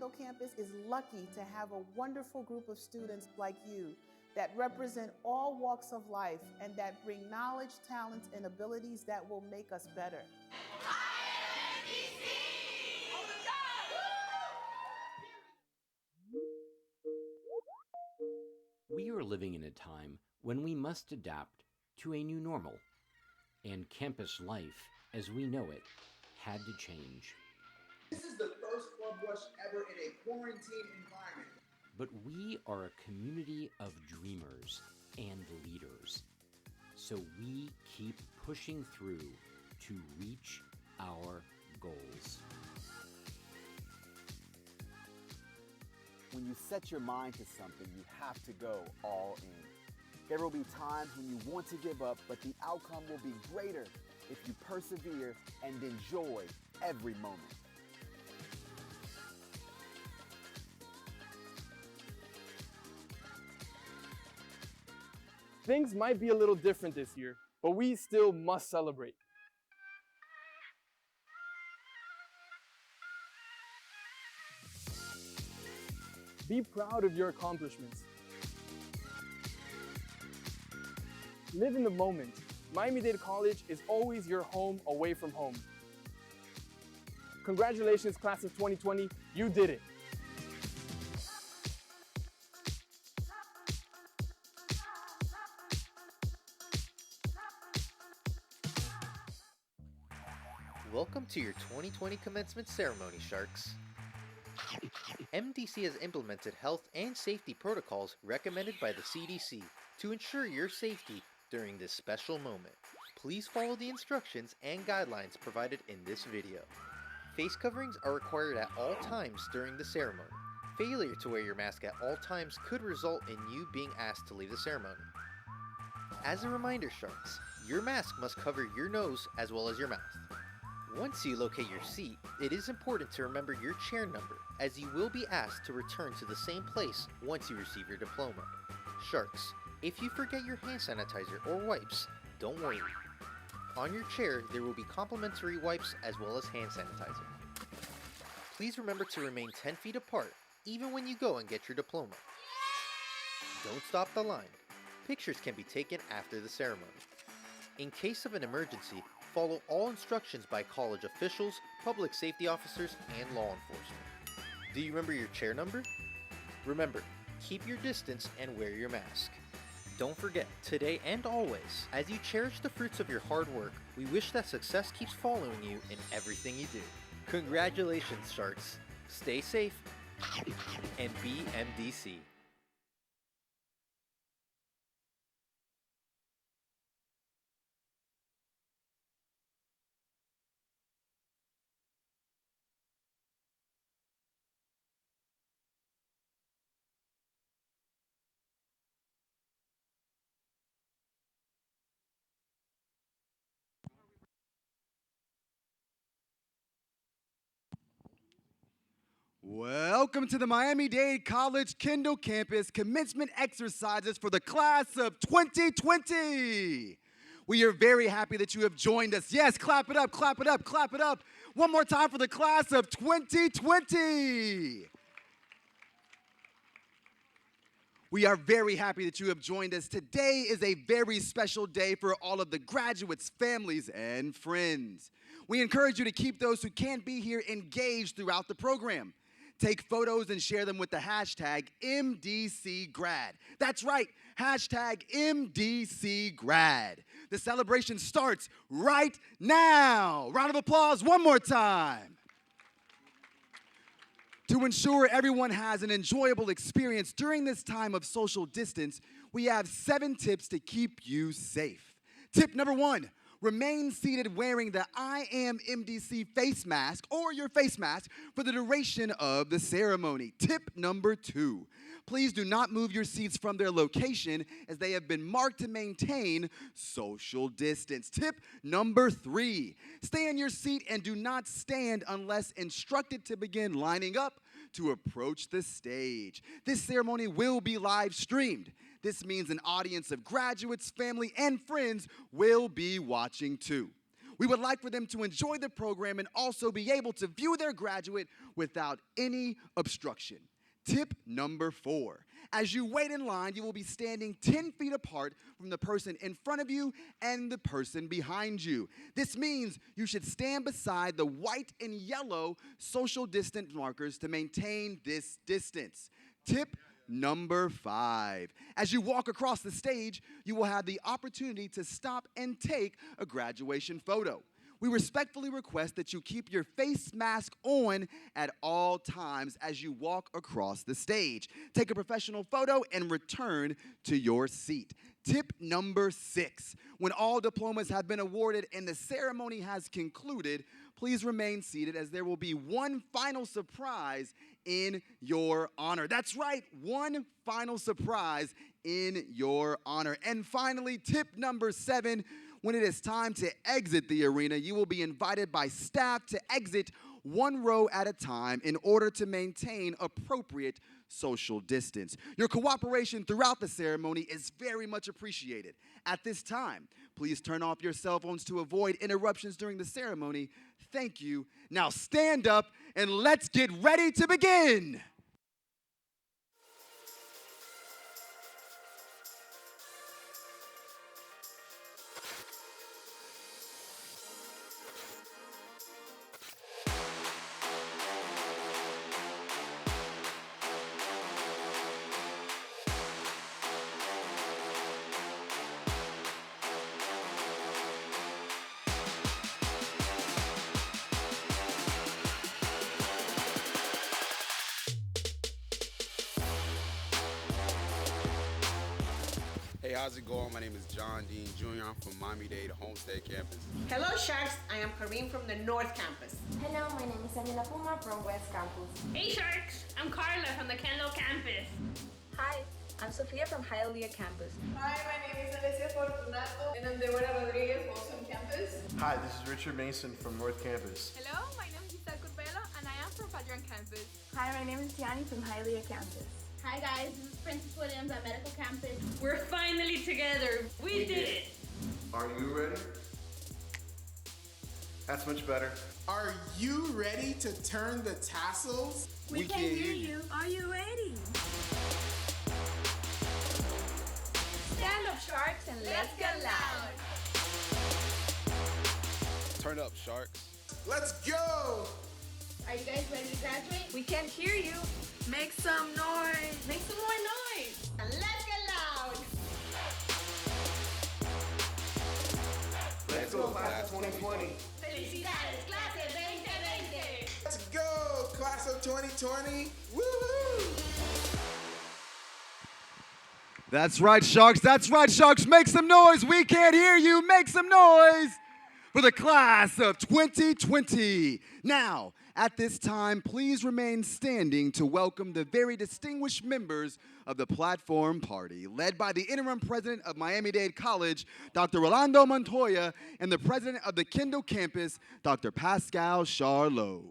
Kendall campus is lucky to have a wonderful group of students like you that represent all walks of life and that bring knowledge, talents, and abilities that will make us better. We are living in a time when we must adapt to a new normal, and campus life, as we know it, had to change. This is the first club rush ever in a quarantine environment. But we are a community of dreamers and leaders, so we keep pushing through to reach our goals. When you set your mind to something, you have to go all in. There will be times when you want to give up, but the outcome will be greater if you persevere and enjoy every moment. Things might be a little different this year, but we still must celebrate. Be proud of your accomplishments. Live in the moment. Miami-Dade College is always your home away from home. Congratulations, class of 2020, you did it. Welcome to your 2020 commencement ceremony, Sharks. MDC has implemented health and safety protocols recommended by the CDC to ensure your safety during this special moment. Please follow the instructions and guidelines provided in this video. Face coverings are required at all times during the ceremony. Failure to wear your mask at all times could result in you being asked to leave the ceremony. As a reminder, Sharks, your mask must cover your nose as well as your mouth. Once you locate your seat, it is important to remember your chair number, as you will be asked to return to the same place once you receive your diploma. Sharks, if you forget your hand sanitizer or wipes, don't worry. On your chair, there will be complimentary wipes as well as hand sanitizer. Please remember to remain 10 feet apart, even when you go and get your diploma. Don't stop the line. Pictures can be taken after the ceremony. In case of an emergency, follow all instructions by college officials, public safety officers, and law enforcement. Do you remember your chair number? Remember, keep your distance and wear your mask. Don't forget, today and always, as you cherish the fruits of your hard work, we wish that success keeps following you in everything you do. Congratulations, Sharks. Stay safe and be MDC. Welcome to the Miami-Dade College Kendall campus commencement exercises for the class of 2020. We are very happy that you have joined us. Yes, clap it up, clap it up, clap it up. One more time for the class of 2020. We are very happy that you have joined us. Today is a very special day for all of the graduates, families, and friends. We encourage you to keep those who can't be here engaged throughout the program. Take photos and share them with the hashtag MDCGrad. That's right, hashtag MDCGrad. The celebration starts right now. Round of applause one more time. To ensure everyone has an enjoyable experience during this time of social distance, we have 7 tips to keep you safe. Tip number 1. Remain seated wearing the I Am MDC face mask or your face mask for the duration of the ceremony. Tip number 2. Please do not move your seats from their location as they have been marked to maintain social distance. Tip number 3. Stay in your seat and do not stand unless instructed to begin lining up to approach the stage. This ceremony will be live streamed. This means an audience of graduates, family, and friends will be watching too. We would like for them to enjoy the program and also be able to view their graduate without any obstruction. Tip number 4. As you wait in line, you will be standing 10 feet apart from the person in front of you and the person behind you. This means you should stand beside the white and yellow social distance markers to maintain this distance. Tip number 5. As you walk across the stage, you will have the opportunity to stop and take a graduation photo. We respectfully request that you keep your face mask on at all times as you walk across the stage. Take a professional photo and return to your seat. Tip number 6. When all diplomas have been awarded and the ceremony has concluded, please remain seated as there will be one final surprise in your honor. That's right, one final surprise in your honor. And finally, tip number 7. When it is time to exit the arena, you will be invited by staff to exit one row at a time in order to maintain appropriate social distance. Your cooperation throughout the ceremony is very much appreciated. At this time, please turn off your cell phones to avoid interruptions during the ceremony. Thank you. Now stand up and let's get ready to begin. Hey, how's it going? My name is John Dean Jr. I'm from Miami-Dade Homestead campus. Hello, Sharks. I am Kareem from the North Campus. Hello, my name is Daniela Puma from West Campus. Hey, Sharks. I'm Carla from the Kendall campus. Hi, I'm Sofia from Hialeah Campus. Hi, my name is Alicia Fortunato, and I'm Deborah Rodriguez, Wilson Campus. Hi, this is Richard Mason from North Campus. Hello, my name is Giselle Corbella, and I am from Padron Campus. Hi, my name is Tiani from Hialeah Campus. Hi guys, this is Princess Williams at Medical Campus. We're finally together. We did it. Are you ready? That's much better. Are you ready to turn the tassels? We can hear you. Are you ready? Stand up, Sharks, and let's get loud. Turn up, Sharks. Let's go! Are you guys ready to graduate? We can hear you. Make some noise. Make some more noise. And let's get loud. Let's go, class of 2020. Felicidades, clase 2020. Let's go, class of 2020. Woohoo! That's right, Sharks. That's right, Sharks. Make some noise. We can't hear you. Make some noise for the class of 2020. Now, at this time, please remain standing to welcome the very distinguished members of the platform party, led by the interim president of Miami-Dade College, Dr. Rolando Montoya, and the president of the Kendall campus, Dr. Pascal Charlot.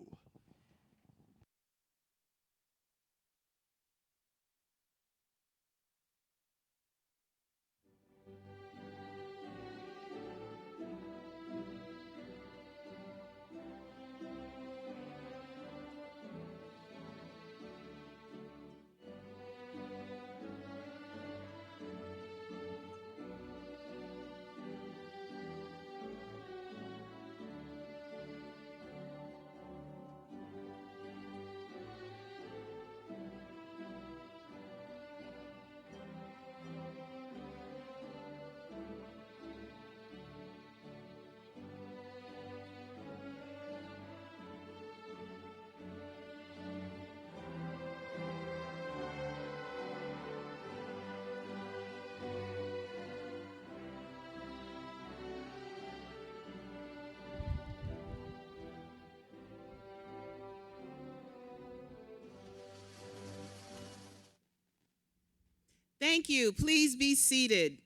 Thank you. Please be seated.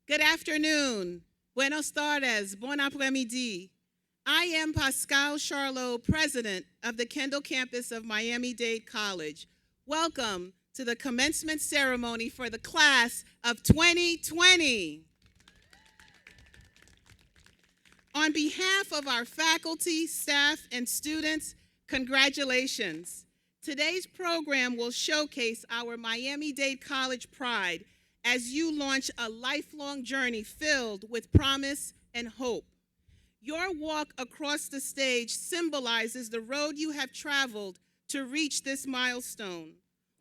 Good afternoon. Buenos tardes. Bon après-midi. I am Pascal Charlot, president of the Kendall campus of Miami-Dade College. Welcome to the commencement ceremony for the class of 2020. On behalf of our faculty, staff, and students, congratulations. Today's program will showcase our Miami-Dade College pride as you launch a lifelong journey filled with promise and hope. Your walk across the stage symbolizes the road you have traveled to reach this milestone.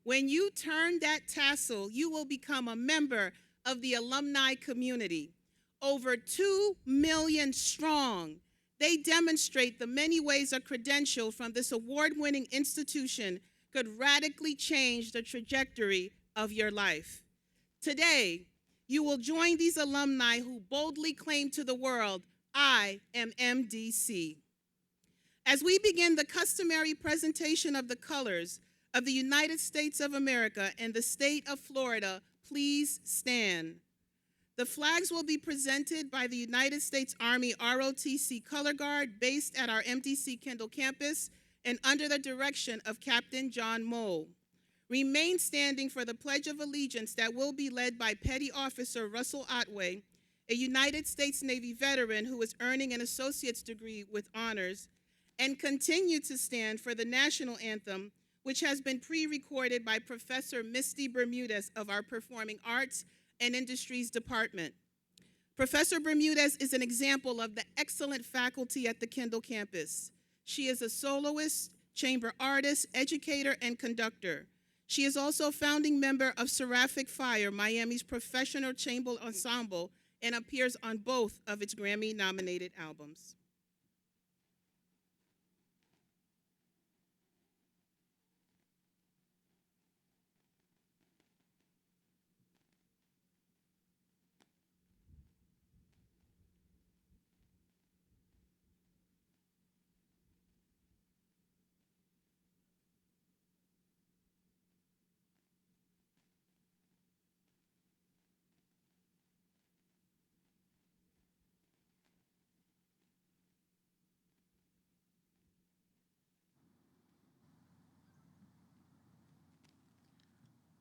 When you turn that tassel, you will become a member of the alumni community. Over 2 million strong, they demonstrate the many ways a credential from this award-winning institution could radically change the trajectory of your life. Today, you will join these alumni who boldly claim to the world, "I am MDC." As we begin the customary presentation of the colors of the United States of America and the state of Florida, please stand. The flags will be presented by the United States Army ROTC Color Guard based at our MDC Kendall campus and under the direction of Captain John Mole. Remain standing for the Pledge of Allegiance that will be led by Petty Officer Russell Otway, a United States Navy veteran who is earning an associate's degree with honors, and continue to stand for the national anthem, which has been pre-recorded by Professor Misty Bermudez of our Performing Arts and Industries Department. Professor Bermudez is an example of the excellent faculty at the Kendall campus. She is a soloist, chamber artist, educator, and conductor. She is also a founding member of Seraphic Fire, Miami's professional chamber ensemble, and appears on both of its Grammy-nominated albums.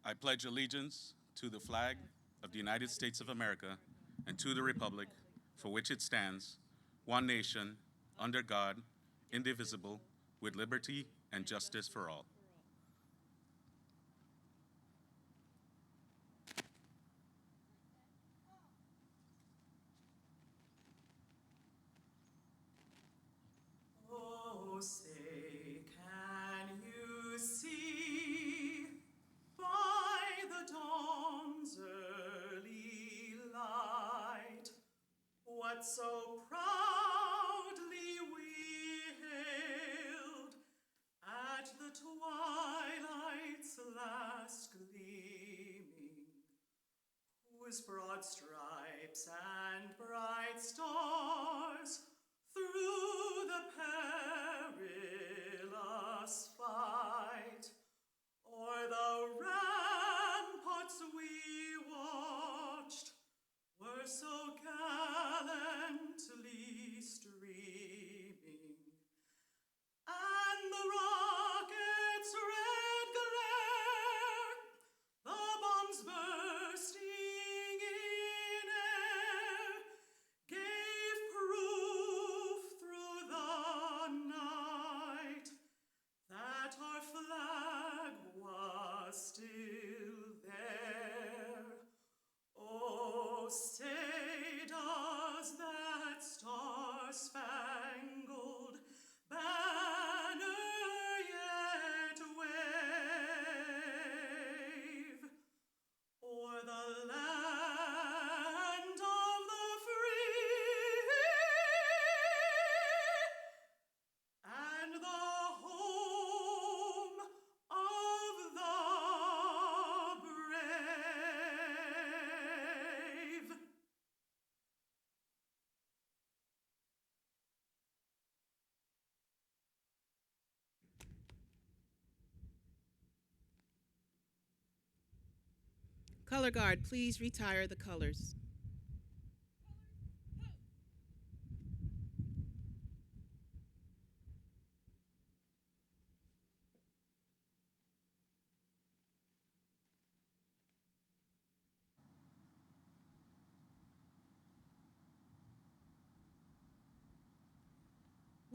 I pledge allegiance to the flag of the United States of America and to the republic for which it stands, one nation, under God, indivisible, with liberty and justice for all. Oh, say, can you see by the dawn's early light what so proudly we hailed at the twilight's last gleaming, whose broad stripes and bright stars through the perilous fight o'er the ramparts we watched were so gallantly streaming, and the rocket's red glare, the bombs bursting in air, gave proof through the night that our flag was still there. Oh, say does that star-spangled banner yet wave o'er the land of the free and the home of the brave? Color Guard, please retire the colors.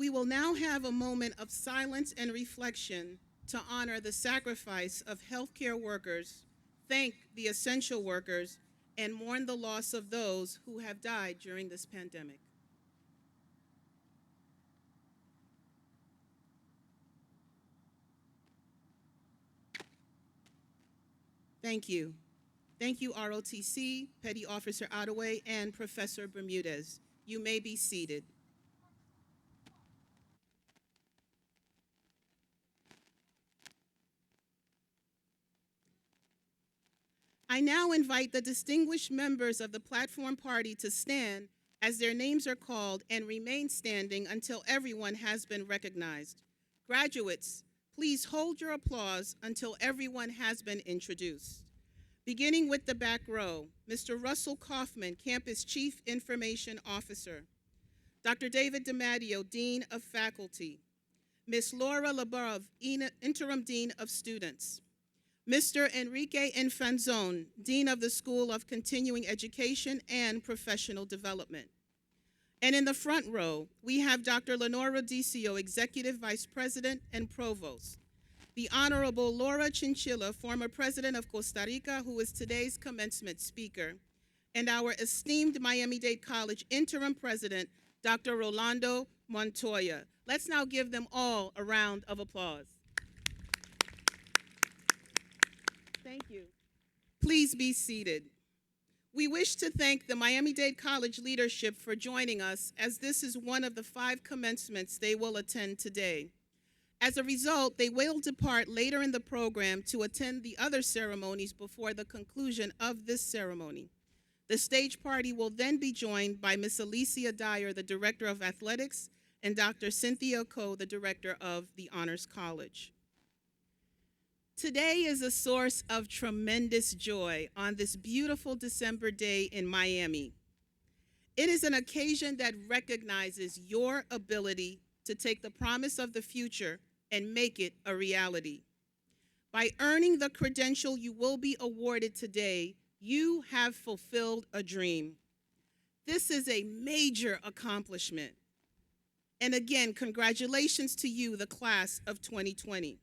We will now have a moment of silence and reflection to honor the sacrifice of healthcare workers, thank the essential workers, and mourn the loss of those who have died during this pandemic. Thank you. Thank you, ROTC, Petty Officer Ottaway, and Professor Bermudez. You may be seated. I now invite the distinguished members of the platform party to stand as their names are called and remain standing until everyone has been recognized. Graduates, please hold your applause until everyone has been introduced. Beginning with the back row, Mr. Russell Kaufman, Campus Chief Information Officer. Dr. David DiMatteo, Dean of Faculty. Ms. Laura Labov, Interim Dean of Students. Mr. Enrique Infanzon, Dean of the School of Continuing Education and Professional Development. And in the front row, we have Dr. Lenora Rodicio, Executive Vice President and Provost. The Honorable Laura Chinchilla, former President of Costa Rica, who is today's commencement speaker. And our esteemed Miami-Dade College Interim President, Dr. Rolando Montoya. Let's now give them all a round of applause. Thank you. Please be seated. We wish to thank the Miami-Dade College leadership for joining us, as this is one of the 5 commencements they will attend today. As a result, they will depart later in the program to attend the other ceremonies before the conclusion of this ceremony. The stage party will then be joined by Ms. Alicia Dyer, the Director of Athletics, and Dr. Cynthia Coe, the Director of the Honors College. Today is a source of tremendous joy on this beautiful December day in Miami. It is an occasion that recognizes your ability to take the promise of the future and make it a reality. By earning the credential you will be awarded today, you have fulfilled a dream. This is a major accomplishment. And again, congratulations to you, the class of 2020.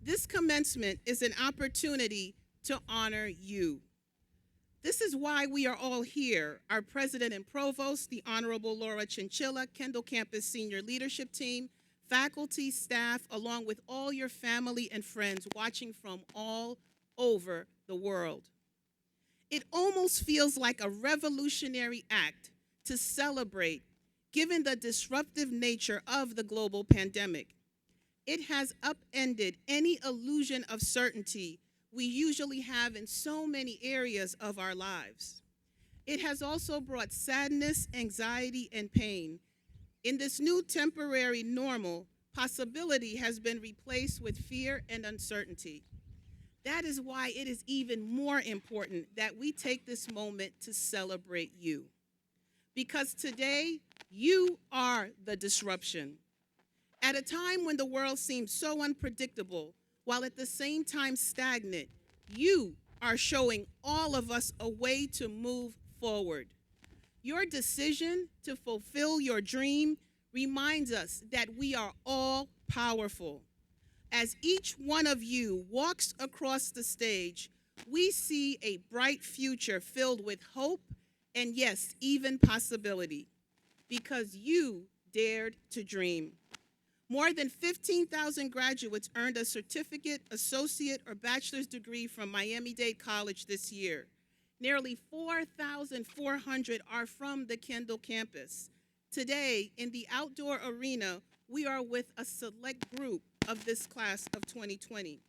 This commencement is an opportunity to honor you. This is why we are all here, our President and Provost, the Honorable Laura Chinchilla, Kendall Campus Senior Leadership Team, faculty, staff, along with all your family and friends watching from all over the world. It almost feels like a revolutionary act to celebrate, given the disruptive nature of the global pandemic. It has upended any illusion of certainty we usually have in so many areas of our lives. It has also brought sadness, anxiety, and pain. In this new temporary normal, possibility has been replaced with fear and uncertainty. That is why it is even more important that we take this moment to celebrate you. Because today, you are the disruption. At a time when the world seems so unpredictable, while at the same time stagnant, you are showing all of us a way to move forward. Your decision to fulfill your dream reminds us that we are all powerful. As each one of you walks across the stage, we see a bright future filled with hope and, yes, even possibility, because you dared to dream. More than 15,000 graduates earned a certificate, associate, or bachelor's degree from Miami-Dade College this year. Nearly 4,400 are from the Kendall campus. Today, in the outdoor arena, we are with a select group of this class of 2020.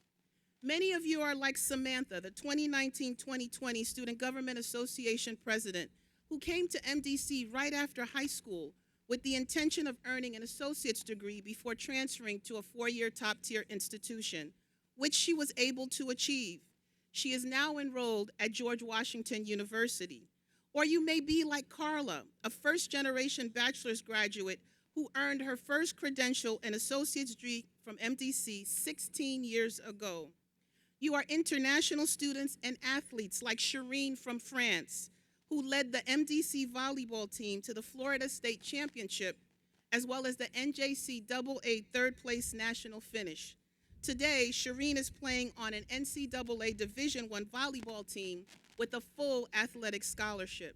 Many of you are like Samantha, the 2019-2020 Student Government Association president, who came to MDC right after high school with the intention of earning an associate's degree before transferring to a 4-year top-tier institution, which she was able to achieve. She is now enrolled at George Washington University. Or you may be like Carla, a first-generation bachelor's graduate who earned her first credential and associate's degree from MDC 16 years ago. You are international students and athletes like Shireen from France, who led the MDC volleyball team to the Florida State Championship, as well as the NJCAA third place national finish. Today, Shireen is playing on an NCAA Division I volleyball team with a full athletic scholarship.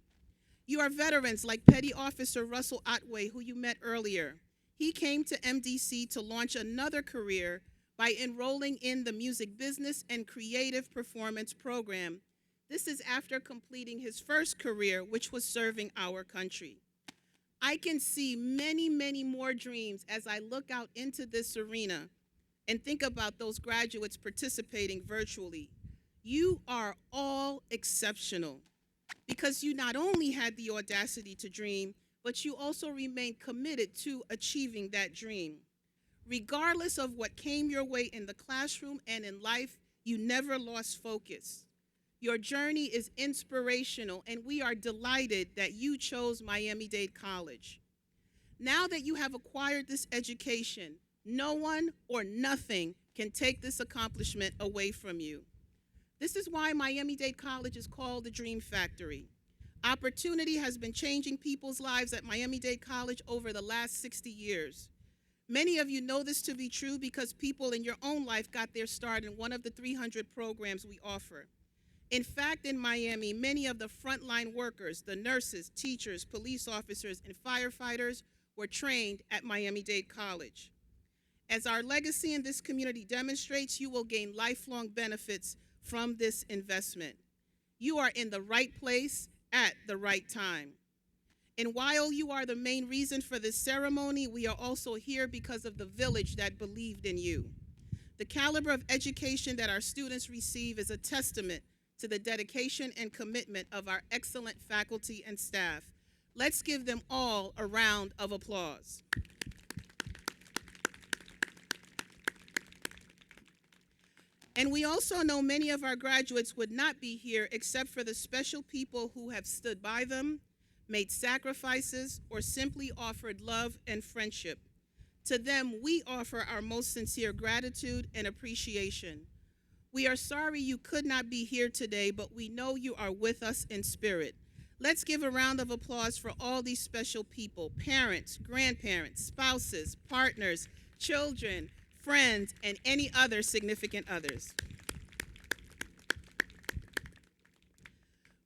You are veterans like Petty Officer Russell Otway, who you met earlier. He came to MDC to launch another career by enrolling in the music business and creative performance program. This is after completing his first career, which was serving our country. I can see many, many more dreams as I look out into this arena and think about those graduates participating virtually. You are all exceptional because you not only had the audacity to dream, but you also remained committed to achieving that dream. Regardless of what came your way in the classroom and in life, you never lost focus. Your journey is inspirational, and we are delighted that you chose Miami-Dade College. Now that you have acquired this education, no one or nothing can take this accomplishment away from you. This is why Miami-Dade College is called the Dream Factory. Opportunity has been changing people's lives at Miami-Dade College over the last 60 years. Many of you know this to be true because people in your own life got their start in one of the 300 programs we offer. In fact, in Miami, many of the frontline workers, the nurses, teachers, police officers, and firefighters were trained at Miami-Dade College. As our legacy in this community demonstrates, you will gain lifelong benefits from this investment. You are in the right place at the right time. And while you are the main reason for this ceremony, we are also here because of the village that believed in you. The caliber of education that our students receive is a testament to the dedication and commitment of our excellent faculty and staff. Let's give them all a round of applause. And we also know many of our graduates would not be here except for the special people who have stood by them, made sacrifices, or simply offered love and friendship. To them, we offer our most sincere gratitude and appreciation. We are sorry you could not be here today, but we know you are with us in spirit. Let's give a round of applause for all these special people: parents, grandparents, spouses, partners, children, friends, and any other significant others.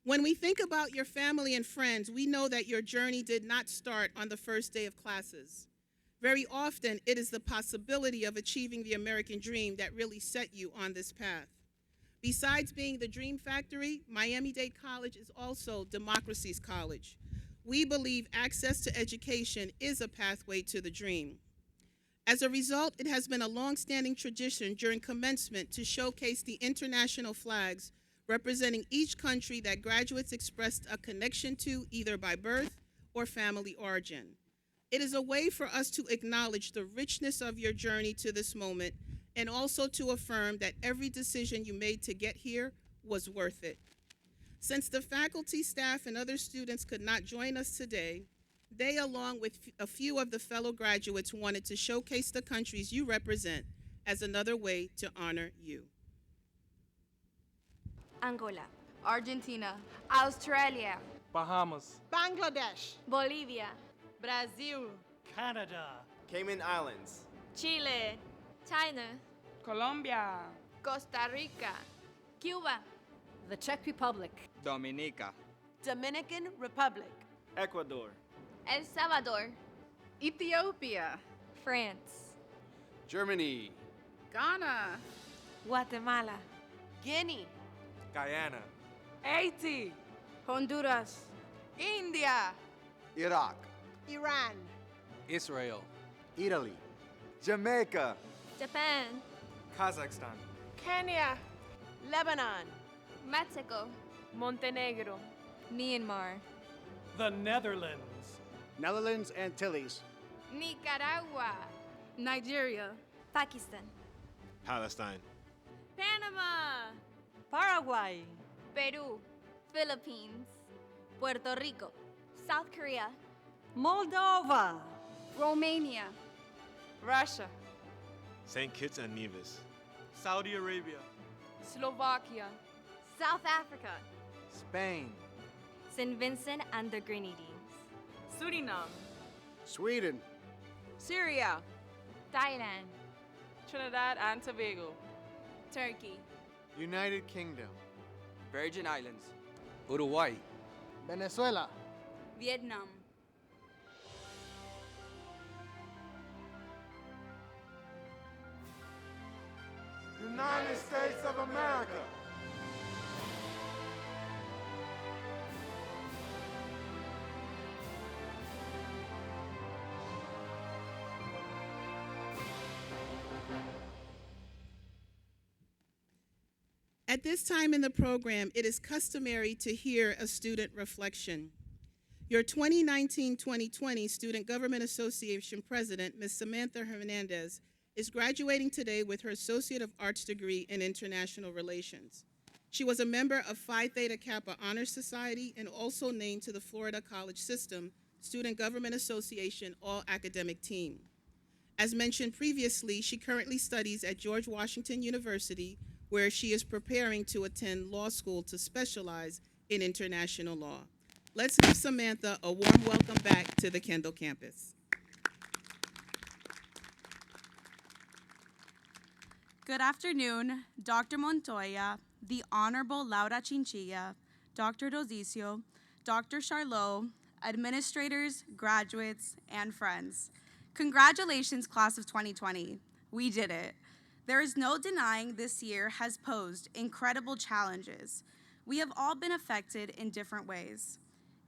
When we think about your family and friends, we know that your journey did not start on the first day of classes. Very often, it is the possibility of achieving the American dream that really set you on this path. Besides being the Dream Factory, Miami-Dade College is also democracy's college. We believe access to education is a pathway to the dream. As a result, it has been a long-standing tradition during commencement to showcase the international flags representing each country that graduates expressed a connection to either by birth or family origin. It is a way for us to acknowledge the richness of your journey to this moment and also to affirm that every decision you made to get here was worth it. Since the faculty, staff, and other students could not join us today, they, along with a few of the fellow graduates, wanted to showcase the countries you represent as another way to honor you. Angola, Argentina, Australia, Bahamas, Bangladesh, Bolivia, Brazil, Canada, Cayman Islands, Chile, China, Colombia, Costa Rica, Cuba, the Czech Republic, Dominica, Dominican Republic, Ecuador, El Salvador, Ethiopia, France, Germany, Ghana, Guatemala, Guinea, Guyana, Haiti, Honduras, India, Iraq, Iran, Israel, Italy, Jamaica, Japan, Kazakhstan, Kenya, Lebanon, Mexico, Montenegro, Myanmar, the Netherlands, Netherlands Antilles, Nicaragua, Nigeria, Pakistan, Palestine, Panama, Paraguay, Peru, Philippines, Puerto Rico, South Korea, Moldova, Romania, Russia, St. Kitts and Nevis, Saudi Arabia, Slovakia, South Africa, Spain, St. Vincent and the Grenadines, Suriname, Sweden, Syria, Thailand, Trinidad and Tobago, Turkey, United Kingdom, Virgin Islands, Uruguay, Venezuela, Vietnam, United States of America. At this time in the program, it is customary to hear a student reflection. Your 2019-2020 Student Government Association President, Ms. Samantha Hernandez, is graduating today with her Associate of Arts degree in International Relations. She was a member of Phi Theta Kappa Honor Society and also named to the Florida College System Student Government Association All-Academic Team. As mentioned previously, she currently studies at George Washington University, where she is preparing to attend law school to specialize in international law. Let's give Samantha a warm welcome back to the Kendall campus. Good afternoon, Dr. Montoya, the Honorable Laura Chinchilla, Dr. Dosicio, Dr. Charlot, administrators, graduates, and friends. Congratulations, class of 2020. We did it. There is no denying this year has posed incredible challenges. We have all been affected in different ways.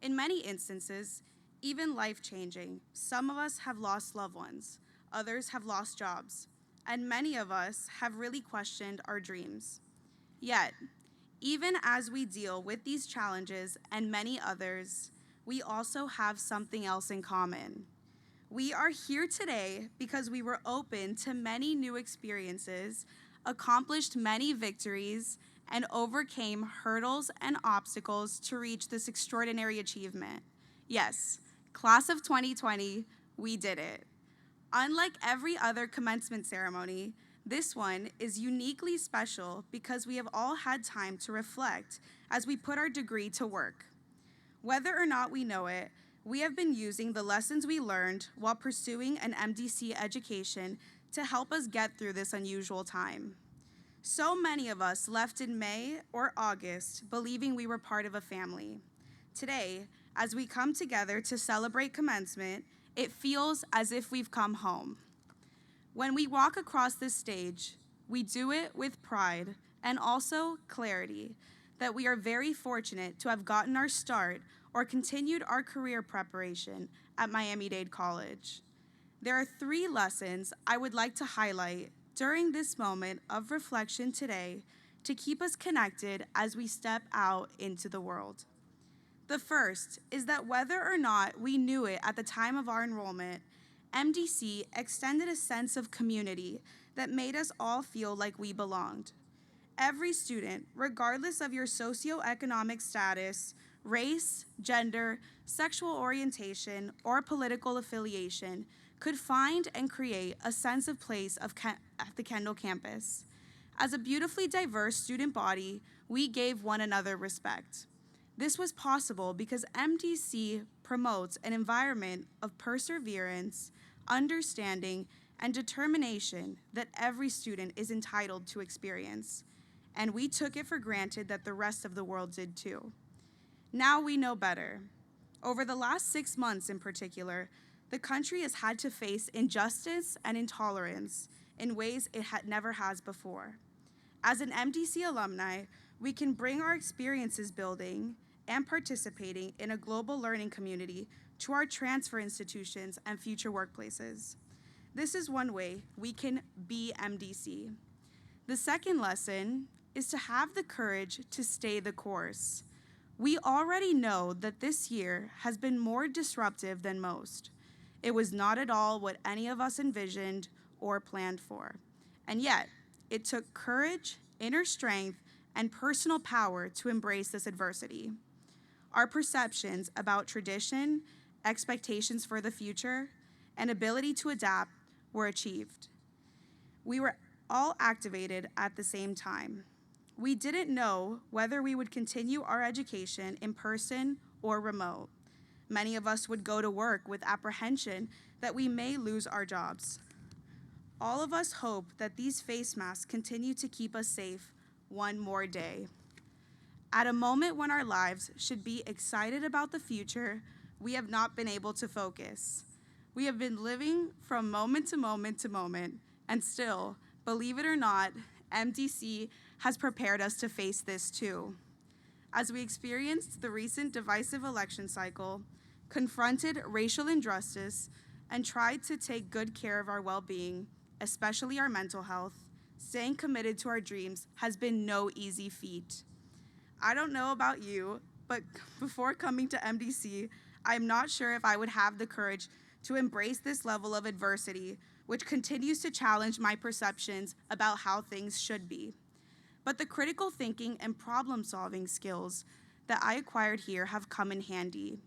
In many instances, even life-changing, some of us have lost loved ones, others have lost jobs, and many of us have really questioned our dreams. Yet, even as we deal with these challenges and many others, we also have something else in common. We are here today because we were open to many new experiences, accomplished many victories, and overcame hurdles and obstacles to reach this extraordinary achievement. Yes, class of 2020, we did it. Unlike every other commencement ceremony, this one is uniquely special because we have all had time to reflect as we put our degree to work. Whether or not we know it, we have been using the lessons we learned while pursuing an MDC education to help us get through this unusual time. So many of us left in May or August believing we were part of a family. Today, as we come together to celebrate commencement, it feels as if we've come home. When we walk across this stage, we do it with pride and also clarity that we are very fortunate to have gotten our start or continued our career preparation at Miami-Dade College. There are 3 lessons I would like to highlight during this moment of reflection today to keep us connected as we step out into the world. The first is that whether or not we knew it at the time of our enrollment, MDC extended a sense of community that made us all feel like we belonged. Every student, regardless of your socioeconomic status, race, gender, sexual orientation, or political affiliation, could find and create a sense of place at the Kendall campus. As a beautifully diverse student body, we gave one another respect. This was possible because MDC promotes an environment of perseverance, understanding, and determination that every student is entitled to experience. And we took it for granted that the rest of the world did too. Now we know better. Over the last 6 months in particular, the country has had to face injustice and intolerance in ways it never has before. As an MDC alumni, we can bring our experiences building and participating in a global learning community to our transfer institutions and future workplaces. This is one way we can be MDC. The second lesson is to have the courage to stay the course. We already know that this year has been more disruptive than most. It was not at all what any of us envisioned or planned for. And yet, it took courage, inner strength, and personal power to embrace this adversity. Our perceptions about tradition, expectations for the future, and ability to adapt were achieved. We were all activated at the same time. We didn't know whether we would continue our education in person or remote. Many of us would go to work with apprehension that we may lose our jobs. All of us hope that these face masks continue to keep us safe one more day. At a moment when our lives should be excited about the future, we have not been able to focus. We have been living from moment to moment to moment, and still, believe it or not, MDC has prepared us to face this too. As we experienced the recent divisive election cycle, confronted racial injustice, and tried to take good care of our well-being, especially our mental health, staying committed to our dreams has been no easy feat. I don't know about you, but before coming to MDC, I'm not sure if I would have the courage to embrace this level of adversity, which continues to challenge my perceptions about how things should be. But the critical thinking and problem-solving skills that I acquired here have come in handy.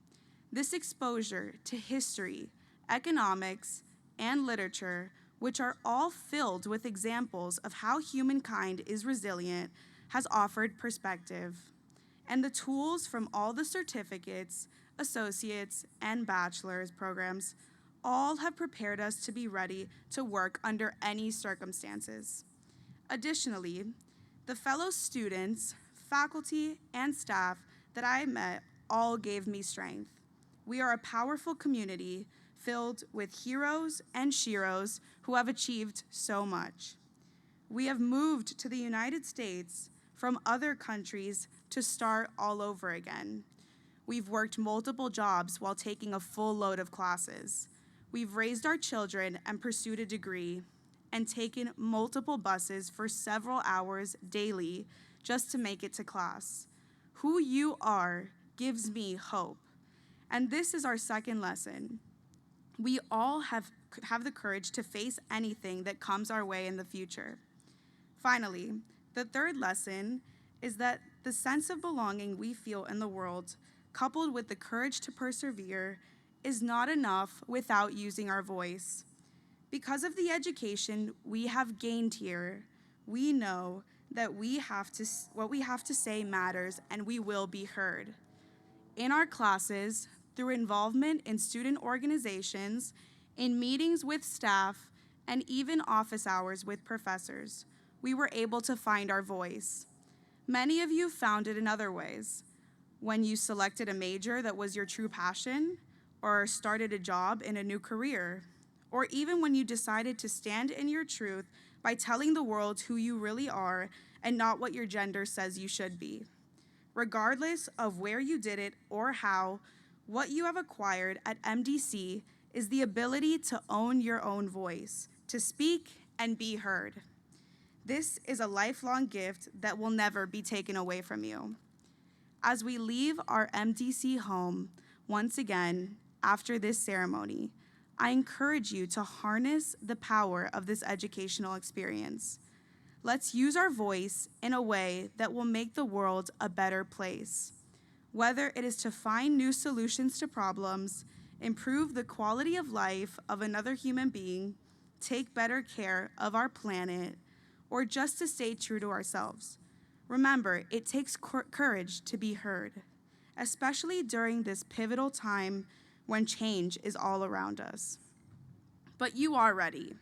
This exposure to history, economics, and literature, which are all filled with examples of how humankind is resilient, has offered perspective. And the tools from all the certificates, associates, and bachelor's programs all have prepared us to be ready to work under any circumstances. Additionally, the fellow students, faculty, and staff that I met all gave me strength. We are a powerful community filled with heroes and sheroes who have achieved so much. We have moved to the United States from other countries to start all over again. We've worked multiple jobs while taking a full load of classes. We've raised our children and pursued a degree, and taken multiple buses for several hours daily just to make it to class. Who you are gives me hope. And this is our second lesson. We all have the courage to face anything that comes our way in the future. Finally, the third lesson is that the sense of belonging we feel in the world, coupled with the courage to persevere, is not enough without using our voice. Because of the education we have gained here, we know that what we have to say matters, and we will be heard. In our classes, through involvement in student organizations, in meetings with staff, and even office hours with professors, we were able to find our voice. Many of you found it in other ways. When you selected a major that was your true passion, or started a job in a new career, or even when you decided to stand in your truth by telling the world who you really are and not what your gender says you should be. Regardless of where you did it or how, what you have acquired at MDC is the ability to own your own voice, to speak and be heard. This is a lifelong gift that will never be taken away from you. As we leave our MDC home, once again, after this ceremony, I encourage you to harness the power of this educational experience. Let's use our voice in a way that will make the world a better place. Whether it is to find new solutions to problems, improve the quality of life of another human being, take better care of our planet, or just to stay true to ourselves. Remember, it takes courage to be heard, especially during this pivotal time when change is all around us. But you are ready.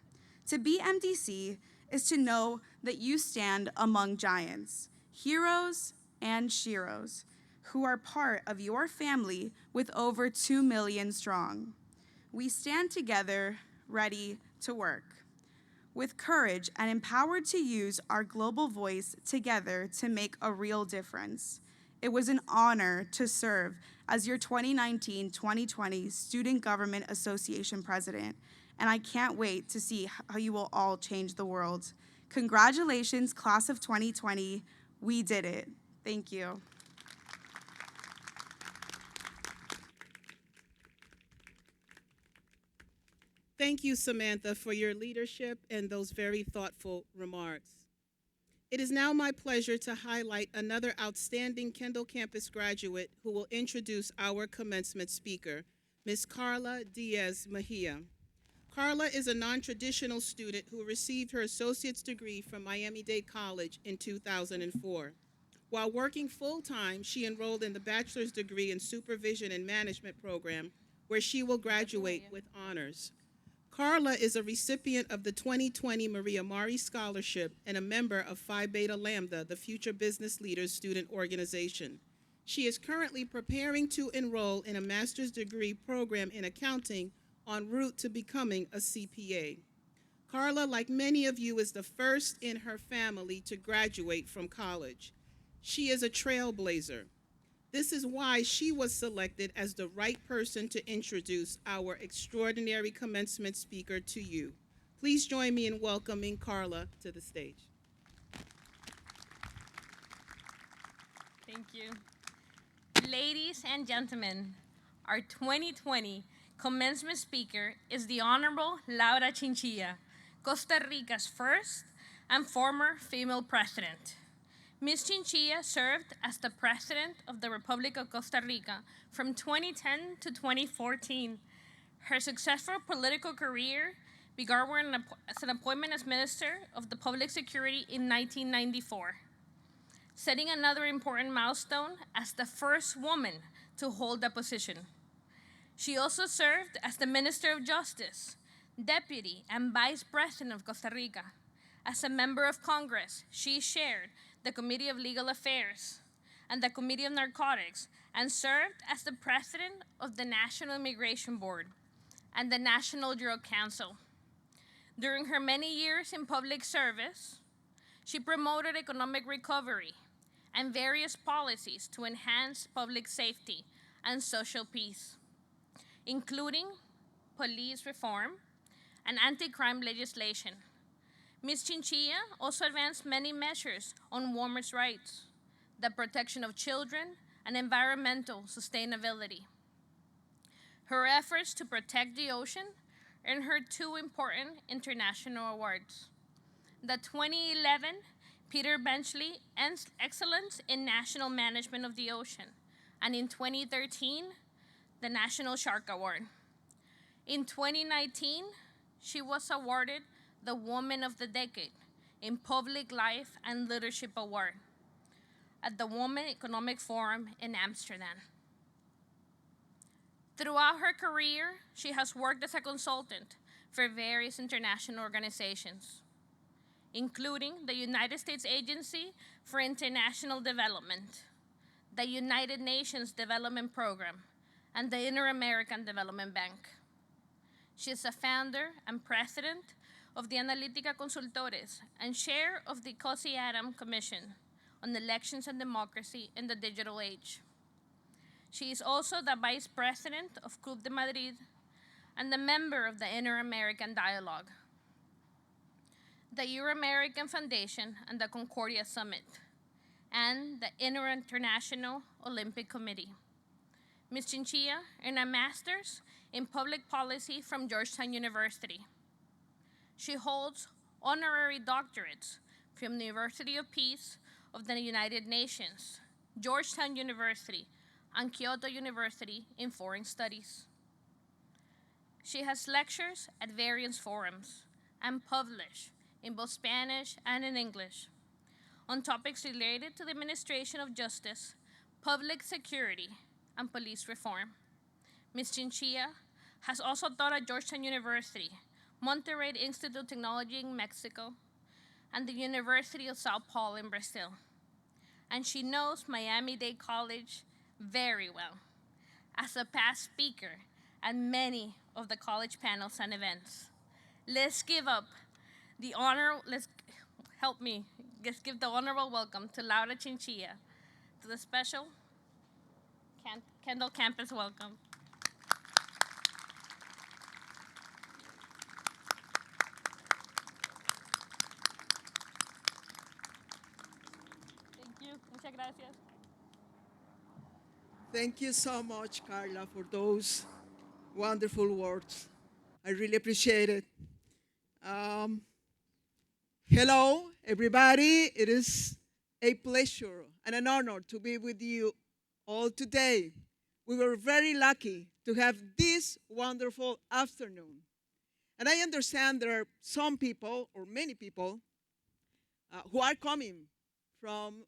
To be MDC is to know that you stand among giants, heroes and sheroes, who are part of your family with over 2 million strong. We stand together, ready to work, with courage and empowered to use our global voice together to make a real difference. It was an honor to serve as your 2019-2020 Student Government Association President, and I can't wait to see how you will all change the world. Congratulations, class of 2020. We did it. Thank you. Thank you, Samantha, for your leadership and those very thoughtful remarks. It is now my pleasure to highlight another outstanding Kendall campus graduate who will introduce our commencement speaker, Ms. Carla Diaz Mejia. Carla is a non-traditional student who received her associate's degree from Miami-Dade College in 2004. While working full-time, she enrolled in the bachelor's degree in supervision and management program, where she will graduate with honors. Carla is a recipient of the 2020 Maria Mari Scholarship and a member of Phi Beta Lambda, the Future Business Leaders Student Organization. She is currently preparing to enroll in a master's degree program in accounting en route to becoming a CPA. Carla, like many of you, is the first in her family to graduate from college. She is a trailblazer. This is why she was selected as the right person to introduce our extraordinary commencement speaker to you. Please join me in welcoming Carla to the stage. Thank you. Ladies and gentlemen, our 2020 commencement speaker is the Honorable Laura Chinchilla, Costa Rica's first and former female president. Ms. Chinchilla served as the President of the Republic of Costa Rica from 2010 to 2014. Her successful political career began as an appointment as Minister of the Public Security in 1994, setting another important milestone as the first woman to hold that position. She also served as the Minister of Justice, Deputy and Vice President of Costa Rica. As a member of Congress, she chaired the Committee of Legal Affairs and the Committee of Narcotics, and served as the President of the National Immigration Board and the National Drug Council. During her many years in public service, she promoted economic recovery and various policies to enhance public safety and social peace, including police reform and anti-crime legislation. Ms. Chinchilla also advanced many measures on women's rights, the protection of children, and environmental sustainability. Her efforts to protect the ocean earned her two important international awards: the 2011 Peter Benchley Excellence in National Management of the Ocean, and in 2013, the National Shark Award. In 2019, she was awarded the Woman of the Decade in Public Life and Leadership Award at the Women Economic Forum in Amsterdam. Throughout her career, she has worked as a consultant for various international organizations, including the United States Agency for International Development, the United Nations Development Program, and the Inter-American Development Bank. She is a founder and president of the Analítica Consultores and chair of the COSI-ADAM Commission on Elections and Democracy in the Digital Age. She is also the vice president of Club de Madrid and a member of the Inter-American Dialogue, the Euro-American Foundation and the Concordia Summit, and the Inter-International Olympic Committee. Ms. Chinchilla earned a master's in public policy from Georgetown University. She holds honorary doctorates from the University of Peace of the United Nations, Georgetown University, and Kyoto University in Foreign Studies. She has lectures at various forums and published in both Spanish and in English on topics related to the administration of justice, public security, and police reform. Ms. Chinchilla has also taught at Georgetown University, Monterrey Institute of Technology in Mexico, and the University of Sao Paulo in Brazil. And she knows Miami-Dade College very well as a past speaker at many of the college panels and events. Let's give the honorable welcome to Laura Chinchilla to the special Kendall Campus Welcome. Thank you. Muchas gracias. Thank you so much, Carla, for those wonderful words. I really appreciate it. Hello, everybody. It is a pleasure and an honor to be with you all today. We were very lucky to have this wonderful afternoon. And I understand there are some people, or many people, who are coming from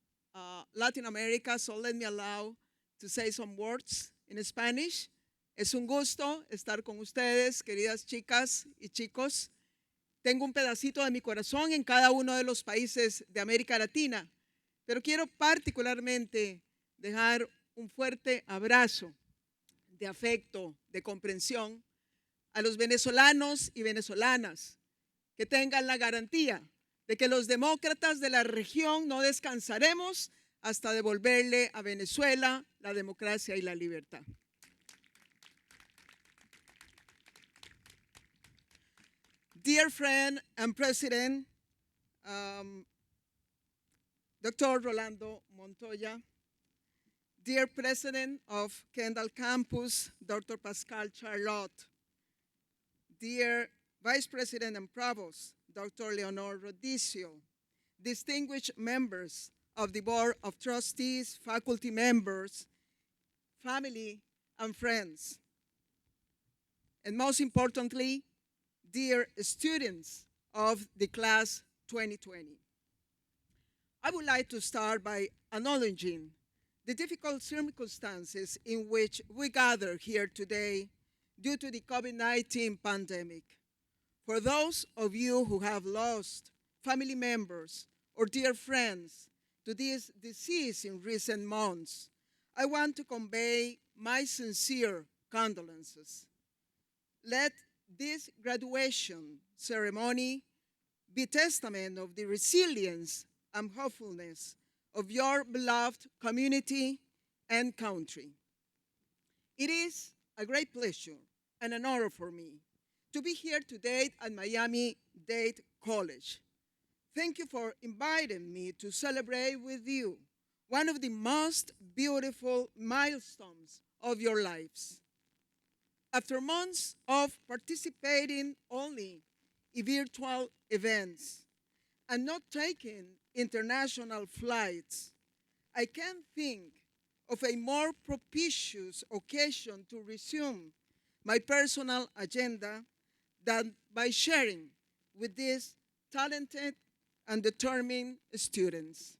Latin America, so let me allow to say some words in Spanish. Es un gusto estar con ustedes, queridas chicas y chicos. Tengo un pedacito de mi corazón en cada uno de los países de América Latina, pero quiero particularmente dejar un fuerte abrazo de afecto, de comprensión a los venezolanos y venezolanas, que tengan la garantía de que los demócratas de la región no descansaremos hasta devolverle a Venezuela la democracia y la libertad. Dear friend and President, Dr. Rolando Montoya, dear President of Kendall Campus, Dr. Pascal Charlotte, dear Vice President and Provost, Dr. Leonor Rodicio, distinguished members of the Board of Trustees, faculty members, family, and friends, and most importantly, dear students of the class 2020. I would like to start by acknowledging the difficult circumstances in which we gather here today due to the COVID-19 pandemic. For those of you who have lost family members or dear friends to this disease in recent months, I want to convey my sincere condolences. Let this graduation ceremony be testament of the resilience and hopefulness of your beloved community and country. It is a great pleasure and an honor for me to be here today at Miami-Dade College. Thank you for inviting me to celebrate with you one of the most beautiful milestones of your lives. After months of participating only in virtual events and not taking international flights, I can't think of a more propitious occasion to resume my personal agenda than by sharing with these talented and determined students.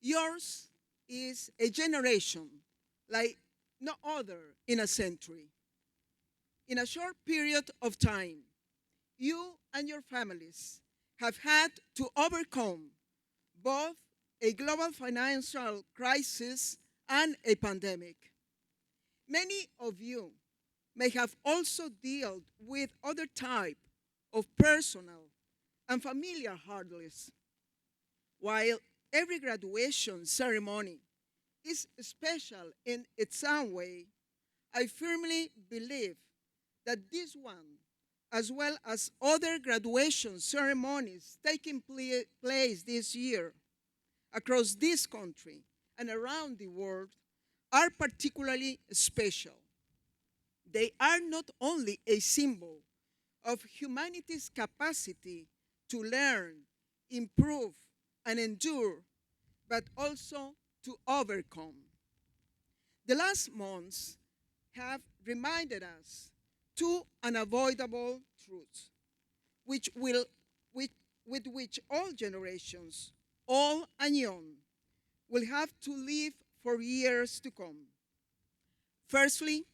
Yours is a generation like no other in a century. In a short period of time, you and your families have had to overcome both a global financial crisis and a pandemic. Many of you may have also dealt with other type of personal and familiar hurdles. While every graduation ceremony is special in its own way, I firmly believe that this one, as well as other graduation ceremonies taking place this year across this country and around the world, are particularly special. They are not only a symbol of humanity's capacity to learn, improve, and endure, but also to overcome. The last months have reminded us two unavoidable truths, with which all generations, old and young, will have to live for years to come. Firstly,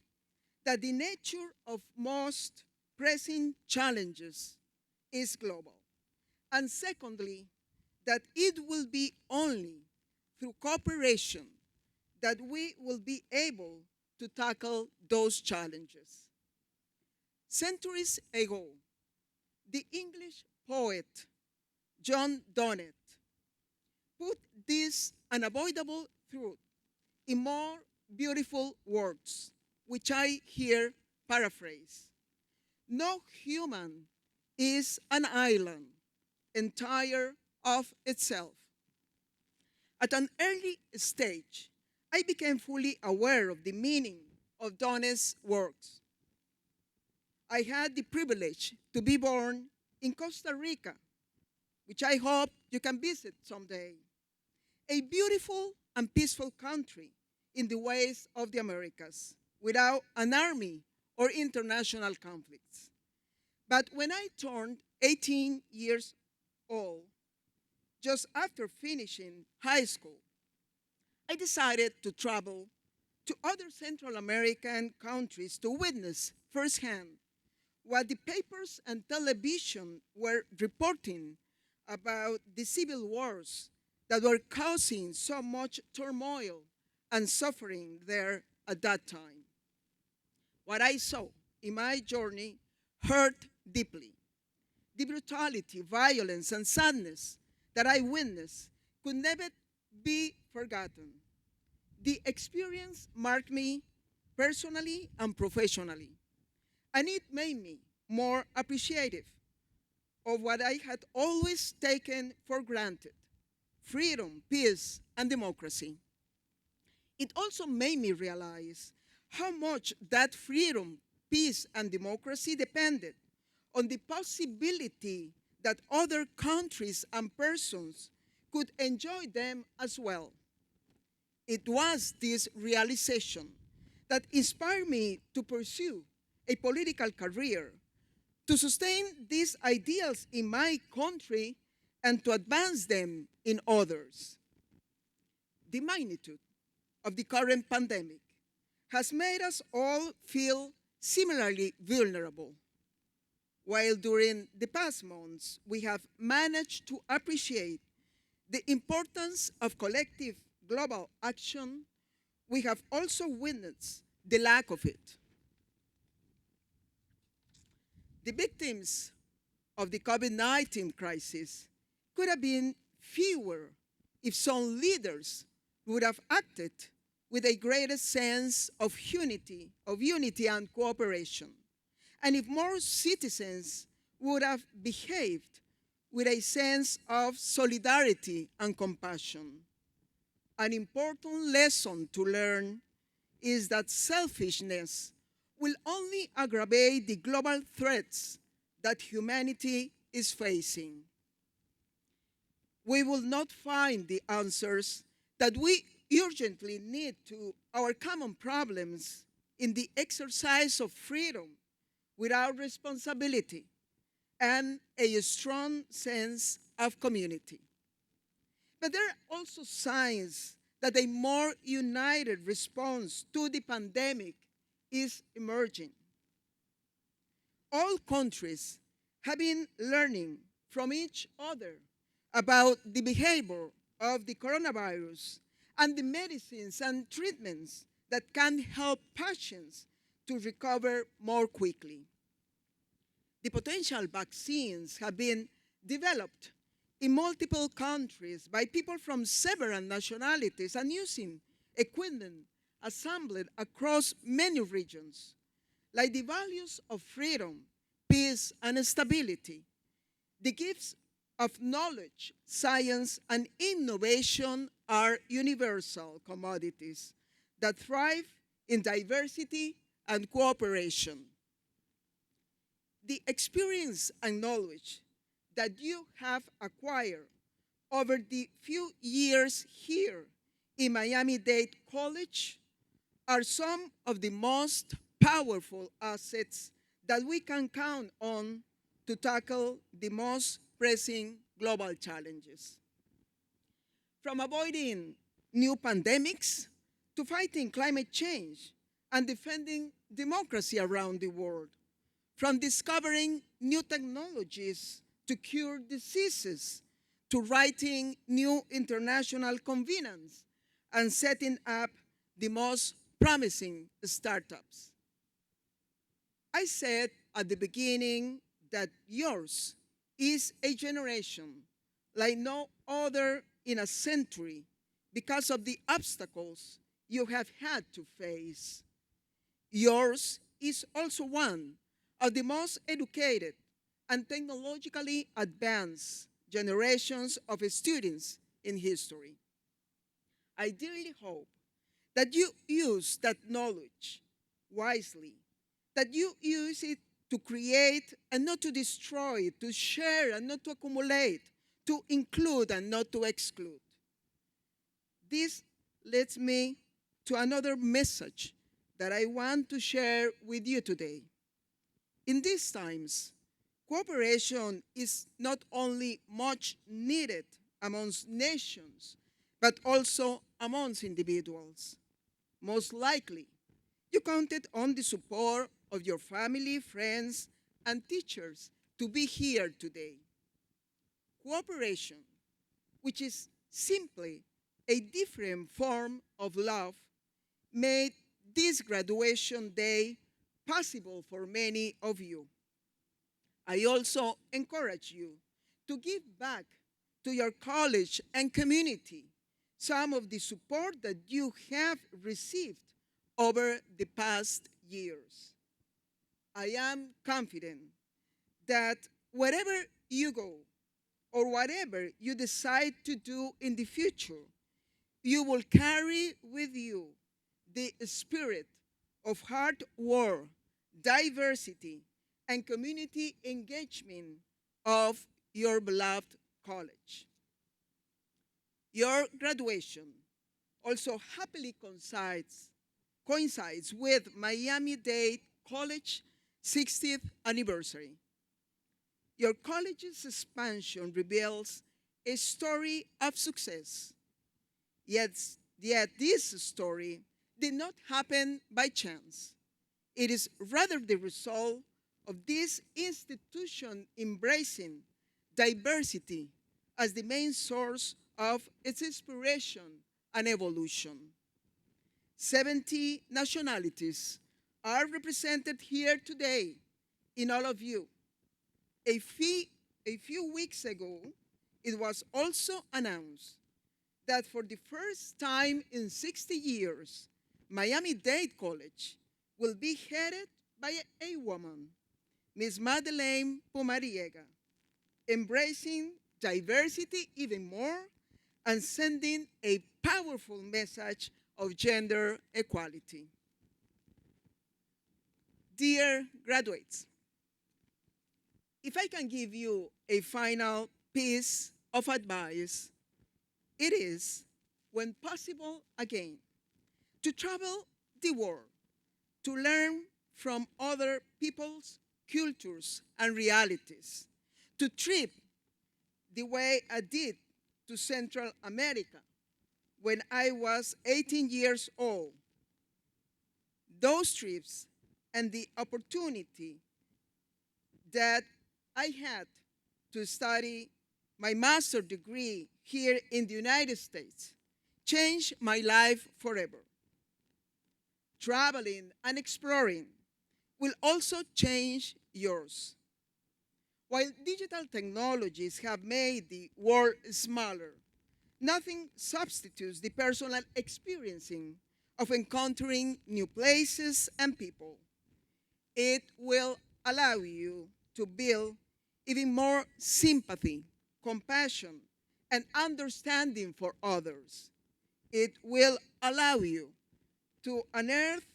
that the nature of most pressing challenges is global. And secondly, that it will be only through cooperation that we will be able to tackle those challenges. Centuries ago, the English poet John Donne put this unavoidable truth in more beautiful words, which I here paraphrase. No human is an island entire of itself. At an early stage, I became fully aware of the meaning of Donne's works. I had the privilege to be born in Costa Rica, which I hope you can visit someday. A beautiful and peaceful country in the ways of the Americas, without an army or international conflicts. But when I turned 18 years old, just after finishing high school, I decided to travel to other Central American countries to witness firsthand what the papers and television were reporting about the civil wars that were causing so much turmoil and suffering there at that time. What I saw in my journey hurt deeply. The brutality, violence, and sadness that I witnessed could never be forgotten. The experience marked me personally and professionally, and it made me more appreciative of what I had always taken for granted: freedom, peace, and democracy. It also made me realize how much that freedom, peace, and democracy depended on the possibility that other countries and persons could enjoy them as well. It was this realization that inspired me to pursue a political career, to sustain these ideals in my country, and to advance them in others. The magnitude of the current pandemic has made us all feel similarly vulnerable. While during the past months we have managed to appreciate the importance of collective global action, we have also witnessed the lack of it. The victims of the COVID-19 crisis could have been fewer if some leaders would have acted with a greater sense of unity and cooperation, and if more citizens would have behaved with a sense of solidarity and compassion. An important lesson to learn is that selfishness will only aggravate the global threats that humanity is facing. We will not find the answers that we urgently need to our common problems in the exercise of freedom without responsibility and a strong sense of community. But there are also signs that a more united response to the pandemic is emerging. All countries have been learning from each other about the behavior of the coronavirus and the medicines and treatments that can help patients to recover more quickly. The potential vaccines have been developed in multiple countries by people from several nationalities and using equipment assembled across many regions. Like the values of freedom, peace, and stability, the gifts of knowledge, science, and innovation are universal commodities that thrive in diversity and cooperation. The experience and knowledge that you have acquired over the few years here in Miami-Dade College are some of the most powerful assets that we can count on to tackle the most pressing global challenges. From avoiding new pandemics to fighting climate change and defending democracy around the world, from discovering new technologies to cure diseases, to writing new international covenants and setting up the most promising startups. I said at the beginning that yours is a generation like no other in a century because of the obstacles you have had to face. Yours is also one of the most educated and technologically advanced generations of students in history. I dearly hope that you use that knowledge wisely, that you use it to create and not to destroy, to share and not to accumulate, to include and not to exclude. This leads me to another message that I want to share with you today. In these times, cooperation is not only much needed amongst nations, but also amongst individuals. Most likely, you counted on the support of your family, friends, and teachers to be here today. Cooperation, which is simply a different form of love, made this graduation day possible for many of you. I also encourage you to give back to your college and community some of the support that you have received over the past years. I am confident that wherever you go or whatever you decide to do in the future, you will carry with you the spirit of hard work, diversity, and community engagement of your beloved college. Your graduation also happily coincides with Miami-Dade College 60th anniversary. Your college's expansion reveals a story of success. Yet this story did not happen by chance. It is rather the result of this institution embracing diversity as the main source of its inspiration and evolution. 70 nationalities are represented here today in all of you. A few weeks ago, it was also announced that for the first time in 60 years, Miami-Dade College will be headed by a woman, Ms. Madeleine Pumariega, embracing diversity even more and sending a powerful message of gender equality. Dear graduates, if I can give you a final piece of advice, it is, when possible again, to travel the world, to learn from other people's cultures and realities, to trip the way I did to Central America when I was 18 years old. Those trips and the opportunity that I had to study my master's degree here in the United States changed my life forever. Traveling and exploring will also change yours. While digital technologies have made the world smaller, nothing substitutes the personal experiencing of encountering new places and people. It will allow you to build even more sympathy, compassion, and understanding for others. It will allow you to unearth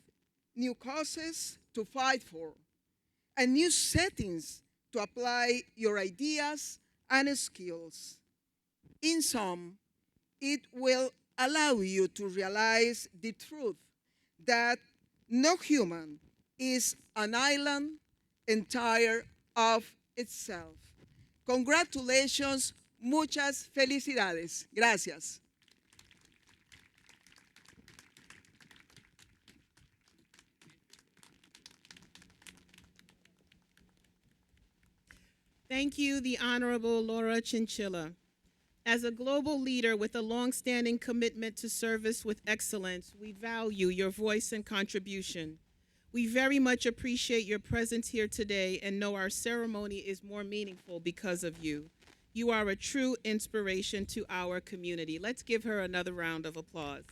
new causes to fight for and new settings to apply your ideas and skills. In sum, it will allow you to realize the truth that no human is an island entire of itself. Congratulations, muchas felicidades. Gracias. Thank you, the Honorable Laura Chinchilla. As a global leader with a long-standing commitment to service with excellence, we value your voice and contribution. We very much appreciate your presence here today and know our ceremony is more meaningful because of you. You are a true inspiration to our community. Let's give her another round of applause.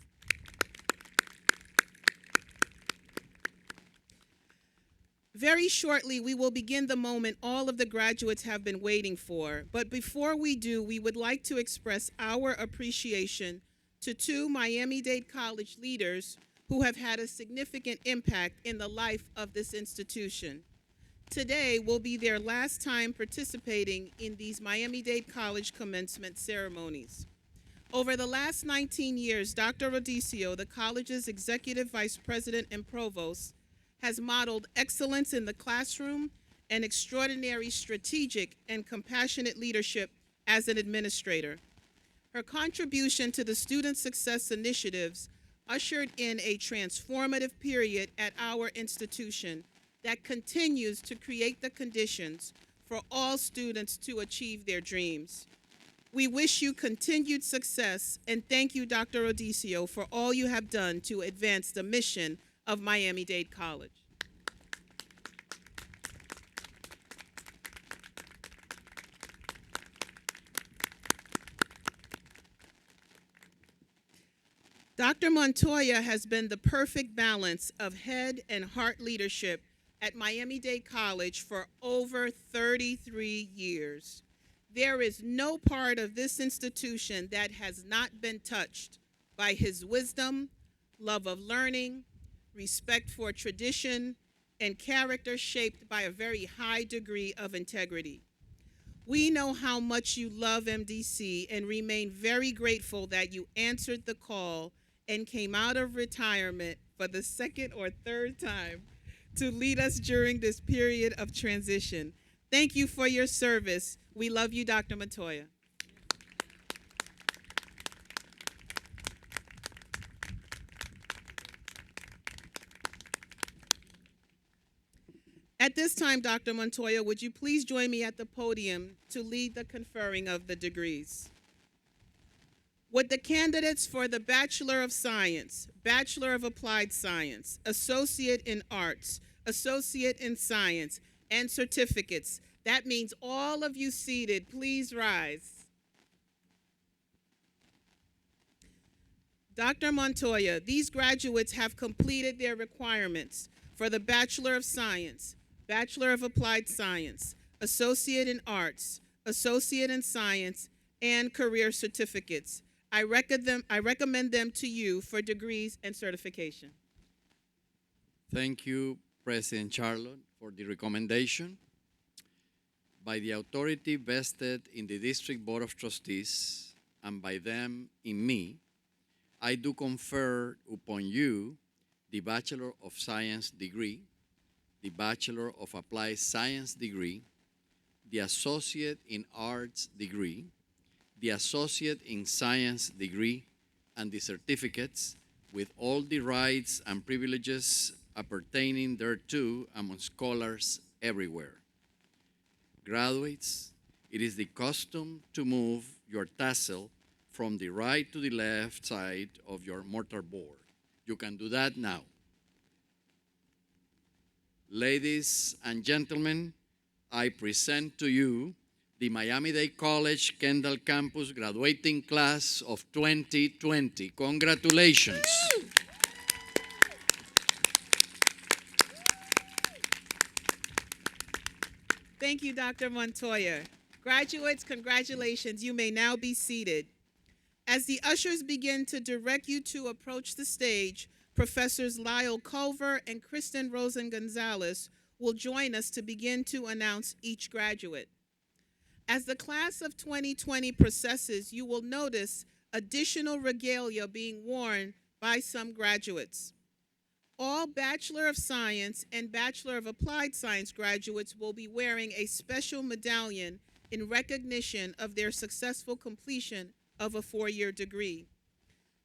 Very shortly, we will begin the moment all of the graduates have been waiting for. But before we do, we would like to express our appreciation to two Miami-Dade College leaders who have had a significant impact in the life of this institution. Today will be their last time participating in these Miami-Dade College commencement ceremonies. Over the last 19 years, Dr. Rodicio, the college's executive vice president and provost, has modeled excellence in the classroom and extraordinary strategic and compassionate leadership as an administrator. Her contribution to the Student Success Initiatives ushered in a transformative period at our institution that continues to create the conditions for all students to achieve their dreams. We wish you continued success and thank you, Dr. Rodicio, for all you have done to advance the mission of Miami-Dade College. Dr. Montoya has been the perfect balance of head and heart leadership at Miami-Dade College for over 33 years. There is no part of this institution that has not been touched by his wisdom, love of learning, respect for tradition, and character shaped by a very high degree of integrity. We know how much you love MDC and remain very grateful that you answered the call and came out of retirement for the second or third time to lead us during this period of transition. Thank you for your service. We love you, Dr. Montoya. At this time, Dr. Montoya, would you please join me at the podium to lead the conferring of the degrees? Would the candidates for the Bachelor of Science, Bachelor of Applied Science, Associate in Arts, Associate in Science, and certificates, that means all of you seated, please rise. Dr. Montoya, these graduates have completed their requirements for the Bachelor of Science, Bachelor of Applied Science, Associate in Arts, Associate in Science, and career certificates. I recommend them to you for degrees and certification. Thank you, President Charlotte, for the recommendation. By the authority vested in the District Board of Trustees and by them in me, I do confer upon you the Bachelor of Science degree, the Bachelor of Applied Science degree, the Associate in Arts degree, the Associate in Science degree, and the certificates with all the rights and privileges appertaining thereto among scholars everywhere. Graduates, it is the custom to move your tassel from the right to the left side of your mortarboard. You can do that now. Ladies and gentlemen, I present to you the Miami-Dade College Kendall Campus graduating class of 2020. Congratulations. Thank you, Dr. Montoya. Graduates, congratulations. You may now be seated. As the ushers begin to direct you to approach the stage, Professors Lyle Culver and Kristen Rosen-Gonzalez will join us to begin to announce each graduate. As the class of 2020 processes, you will notice additional regalia being worn by some graduates. All Bachelor of Science and Bachelor of Applied Science graduates will be wearing a special medallion in recognition of their successful completion of a 4-year degree.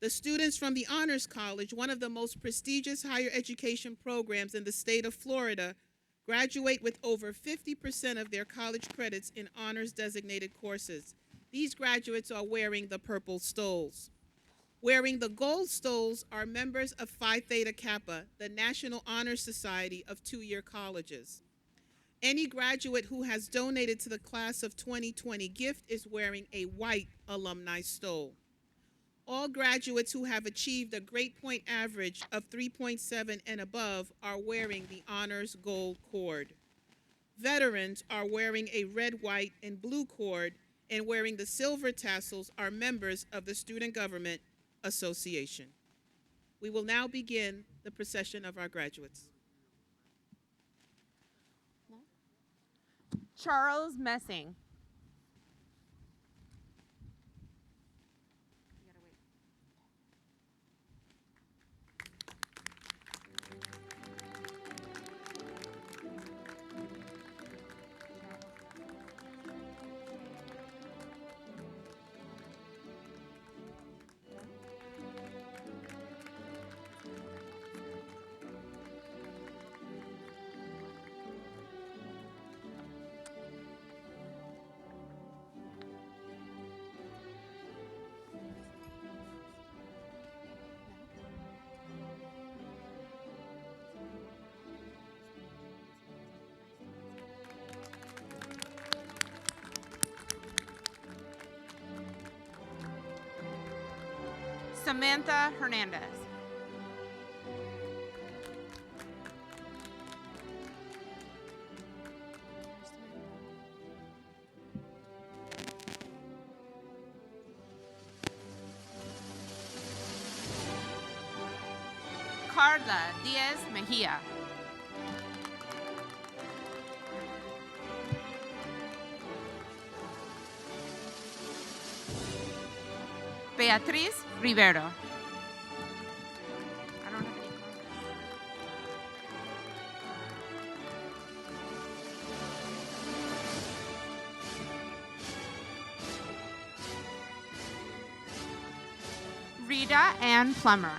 The students from the Honors College, one of the most prestigious higher education programs in the state of Florida, graduate with over 50% of their college credits in honors designated courses. These graduates are wearing the purple stoles. Wearing the gold stoles are members of Phi Theta Kappa, the National Honor Society of 2-year colleges. Any graduate who has donated to the class of 2020 gift is wearing a white alumni stole. All graduates who have achieved a grade point average of 3.7 and above are wearing the honors gold cord. Veterans are wearing a red, white, and blue cord, and wearing the silver tassels are members of the Student Government Association. We will now begin the procession of our graduates. Charles Messing. Samantha Hernandez. Carla Diaz Mejia. Beatriz Rivero. I don't have any comments. Rita Ann Plummer.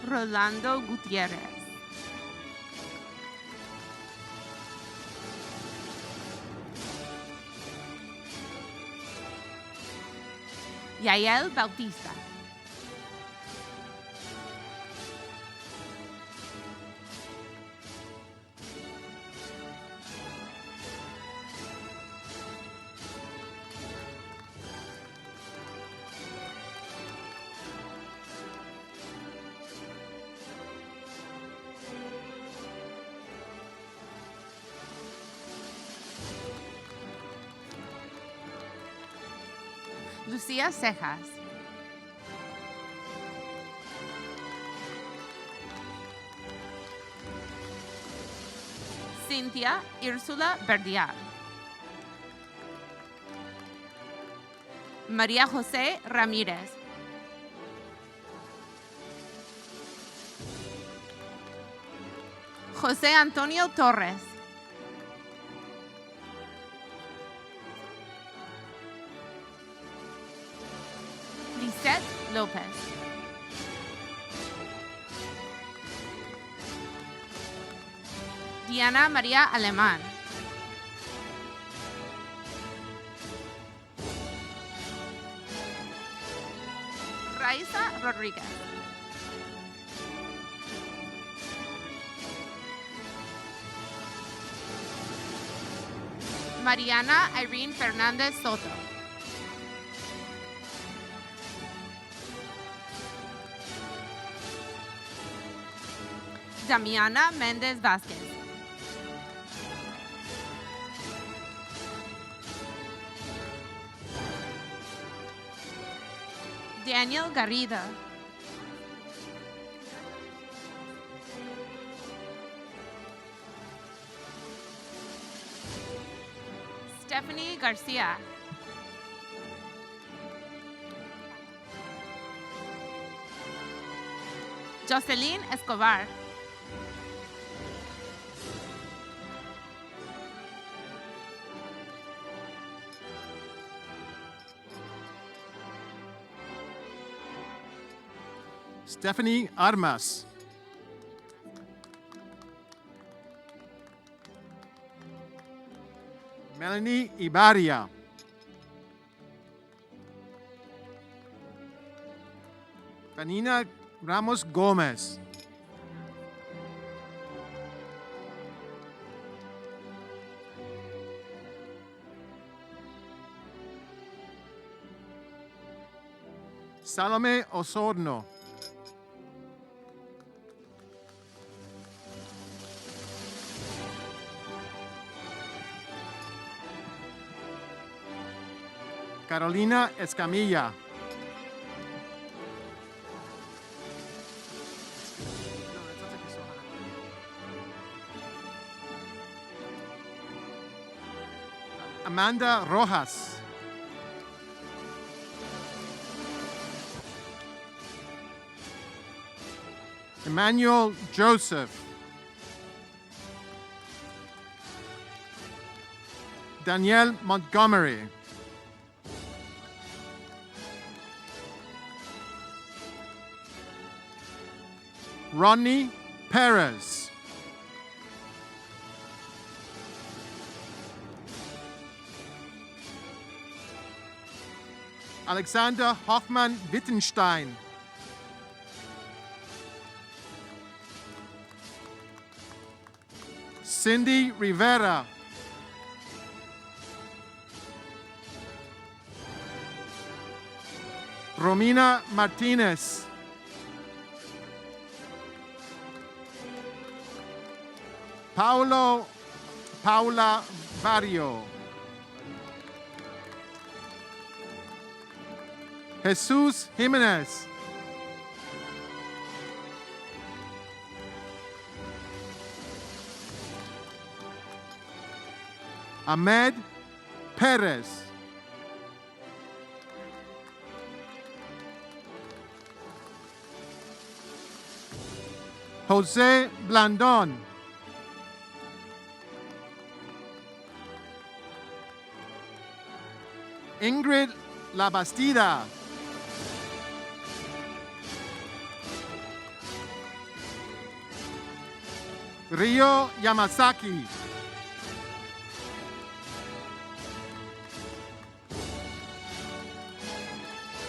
Rolando Gutierrez. Yael Bautista. Lucía Cejas. Cintia Úrsula Verdial. María José Ramírez. José Antonio Torres. Lisette López. Diana María Alemán. Raiza Rodríguez. Mariana Irene Fernández Soto. Damiana Méndez Vázquez. Daniel Garrido. Stephanie Garcia. Jocelyn Escobar. Stephanie Armas. Melanie Ibaria. Vanina Ramos Gomez. Salome Osorno. Carolina Escamilla. Amanda Rojas. Emmanuel Joseph. Danielle Montgomery. Ronnie Perez. Alexander Hoffmann Wittenstein. Cindy Rivera. Romina Martinez. Paula Barrio. Jesus Jimenez. Ahmed Perez. Jose Blandon. Ingrid Labastida. Ryo Yamasaki.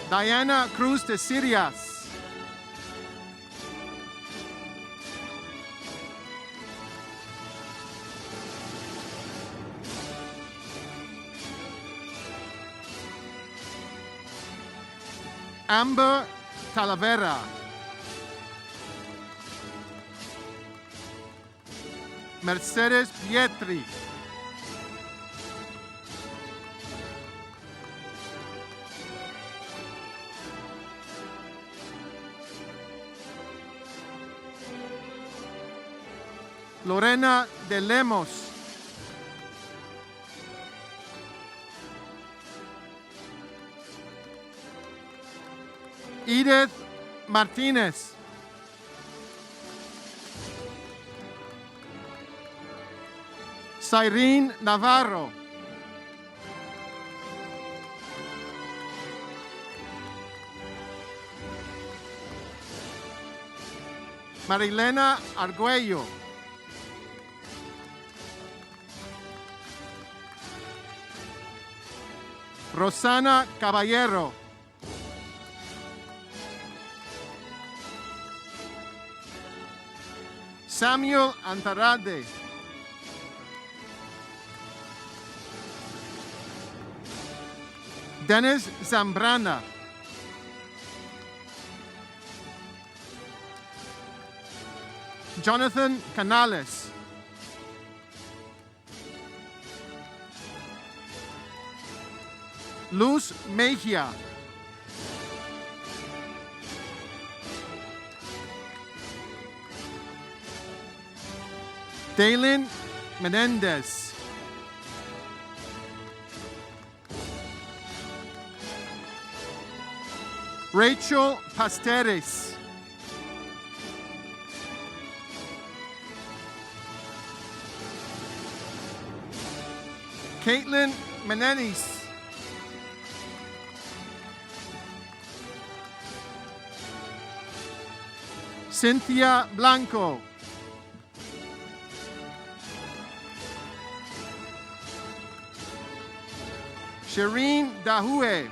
Diana Cruz de Sirias. Amber Talavera. Mercedes Pietri. Lorena de Lemos. Edith Martinez. Cyrene Navarro. Marilena Arguello. Rosana Caballero. Samuel Antarade. Dennis Zambrana. Jonathan Canales. Luz Mejia. Daylin Menendez. Rachel Pasteres. Caitlin Menenis. Cynthia Blanco. Shireen Dahue.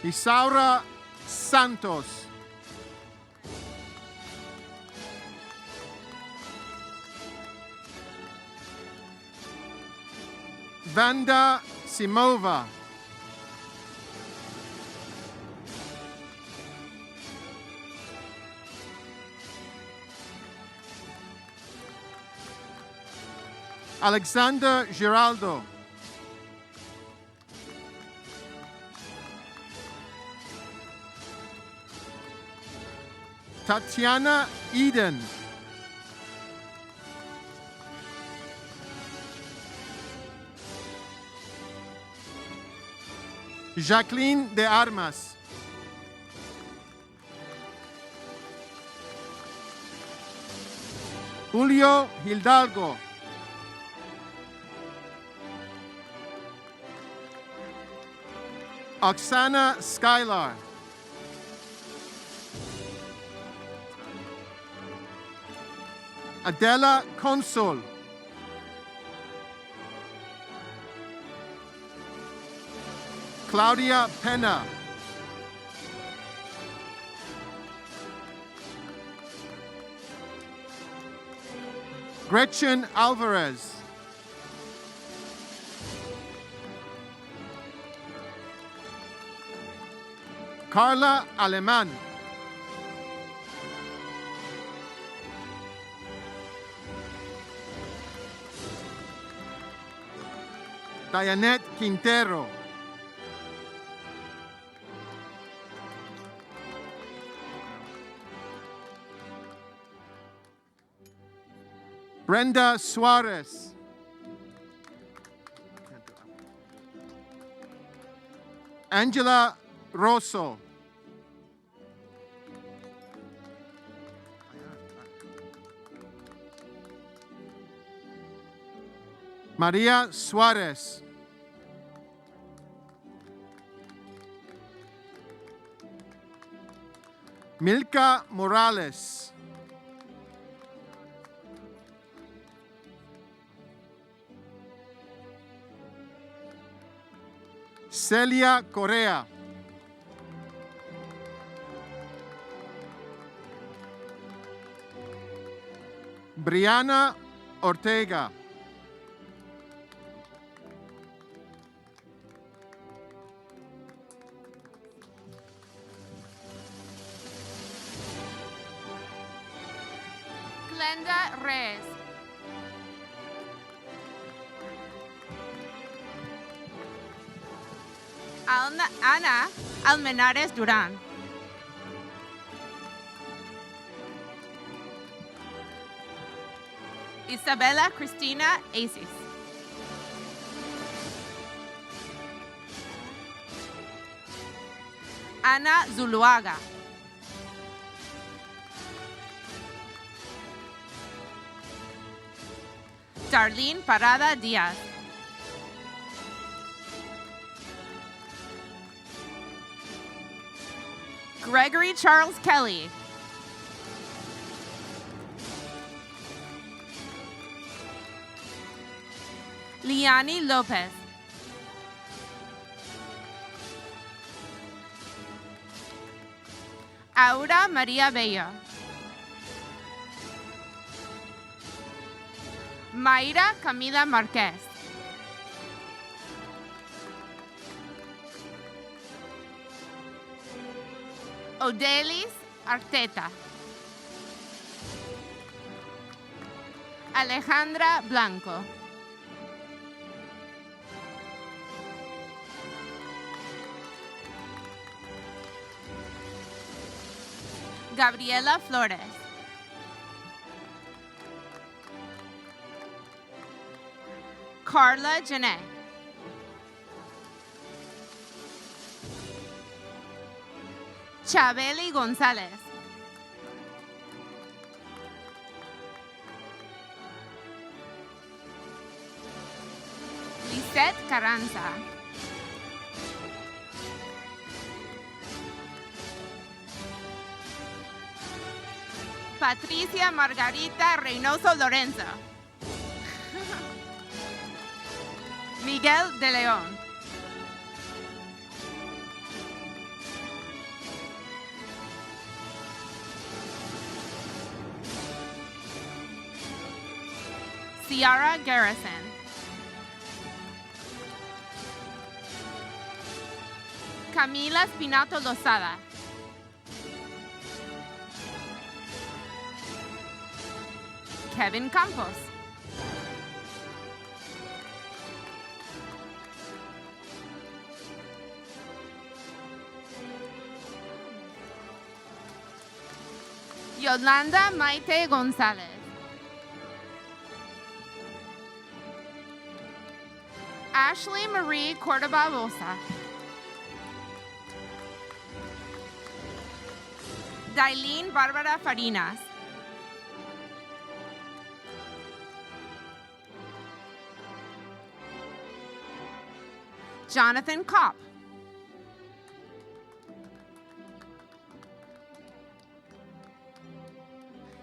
Isaura Santos. Vanda Simova. Alexander Giraldo. Tatiana Eden. Jacqueline de Armas. Julio Hidalgo. Oksana Skylar. Adela Consul. Claudia Pena. Gretchen Alvarez. Carla Aleman. Dianette Quintero. Brenda Suarez. Angela Rosso. Maria Suarez. Milka Morales. Celia Correa. Brianna Ortega. Glenda Reyes. Ana Almenares Durán. Isabella Cristina Aces. Ana Zuluaga. Darlene Parada Diaz. Gregory Charles Kelly. Liani Lopez. Aura Maria Bello. Mayra Camila Marquez. Odelis Arteta. Alejandra Blanco. Gabriela Flores. Carla Janae. Chabeli González. Lisette Carranza. Patricia Margarita Reynoso Lorenzo. Miguel de León. Ciara Garrison. Camila Spinato Lozada. Kevin Campos. Yolanda Maite González. Ashley Marie Cordoba Bosa. Dailene Bárbara Farinas. Jonathan Kopp.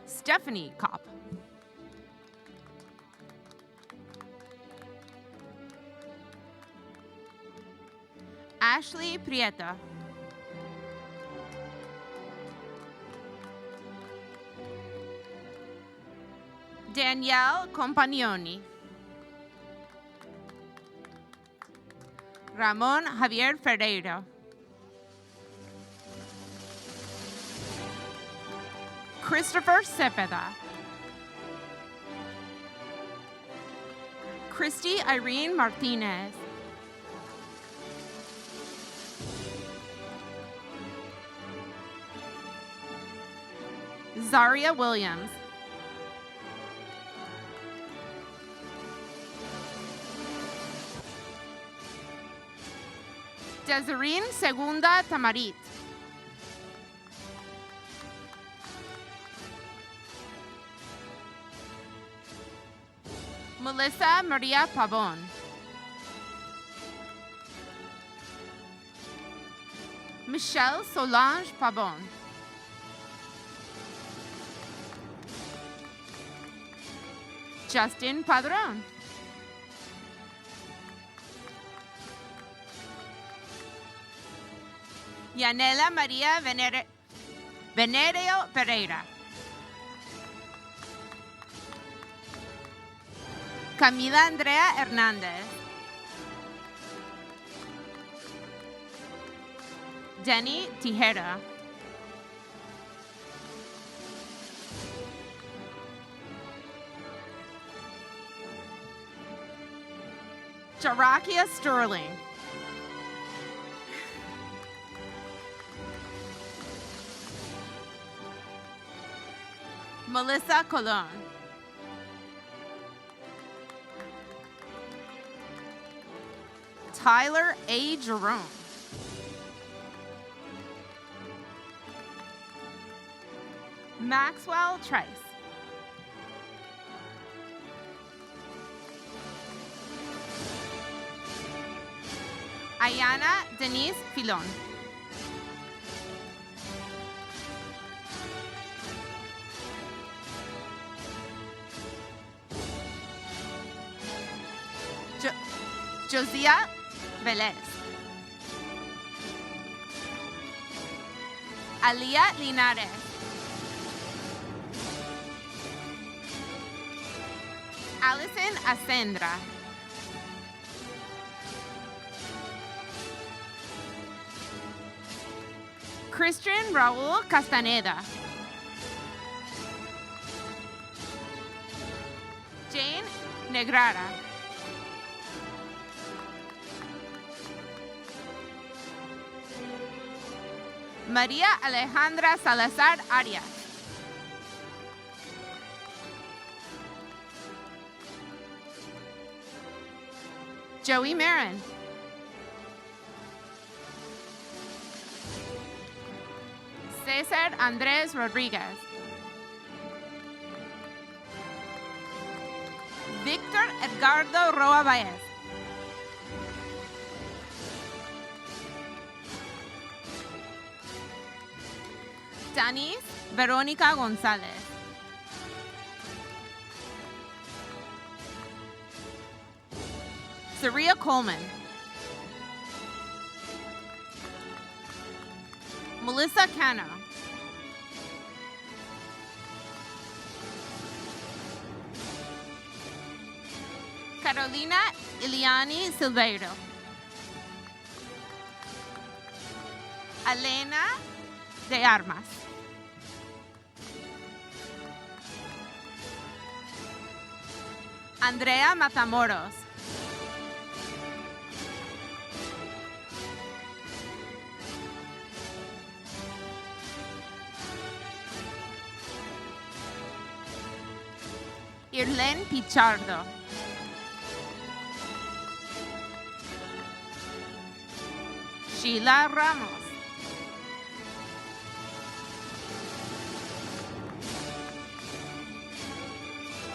Stephanie Kopp. Ashley Prieto. Danielle Compagnoni. Ramon Javier Ferreira. Christopher Cepeda. Christy Irene Martinez. Zaria Williams. Desireen Segunda Tamarit. Melissa Maria Pavon. Michelle Solange Pavon. Justin Padron. Yanela Maria Venereo Pereira. Camila Andrea Hernández. Denny Tijera. Jarakia Sterling. Melissa Colon. Tyler A. Jerome. Maxwell Trice. Ayana Denise Filon. Josiah Velez. Alia Linares. Allison Ascendra. Christian Raul Castaneda. Jane Negrara. María Alejandra Salazar Arias. Joey Marin. Cesar Andrés Rodríguez. Víctor Edgardo Roa Baez. Danis Verónica González. Saria Coleman. Melissa Cano. Carolina Iliani Silveiro. Elena de Armas. Andrea Matamoros. Irlen Pichardo. Sheila Ramos.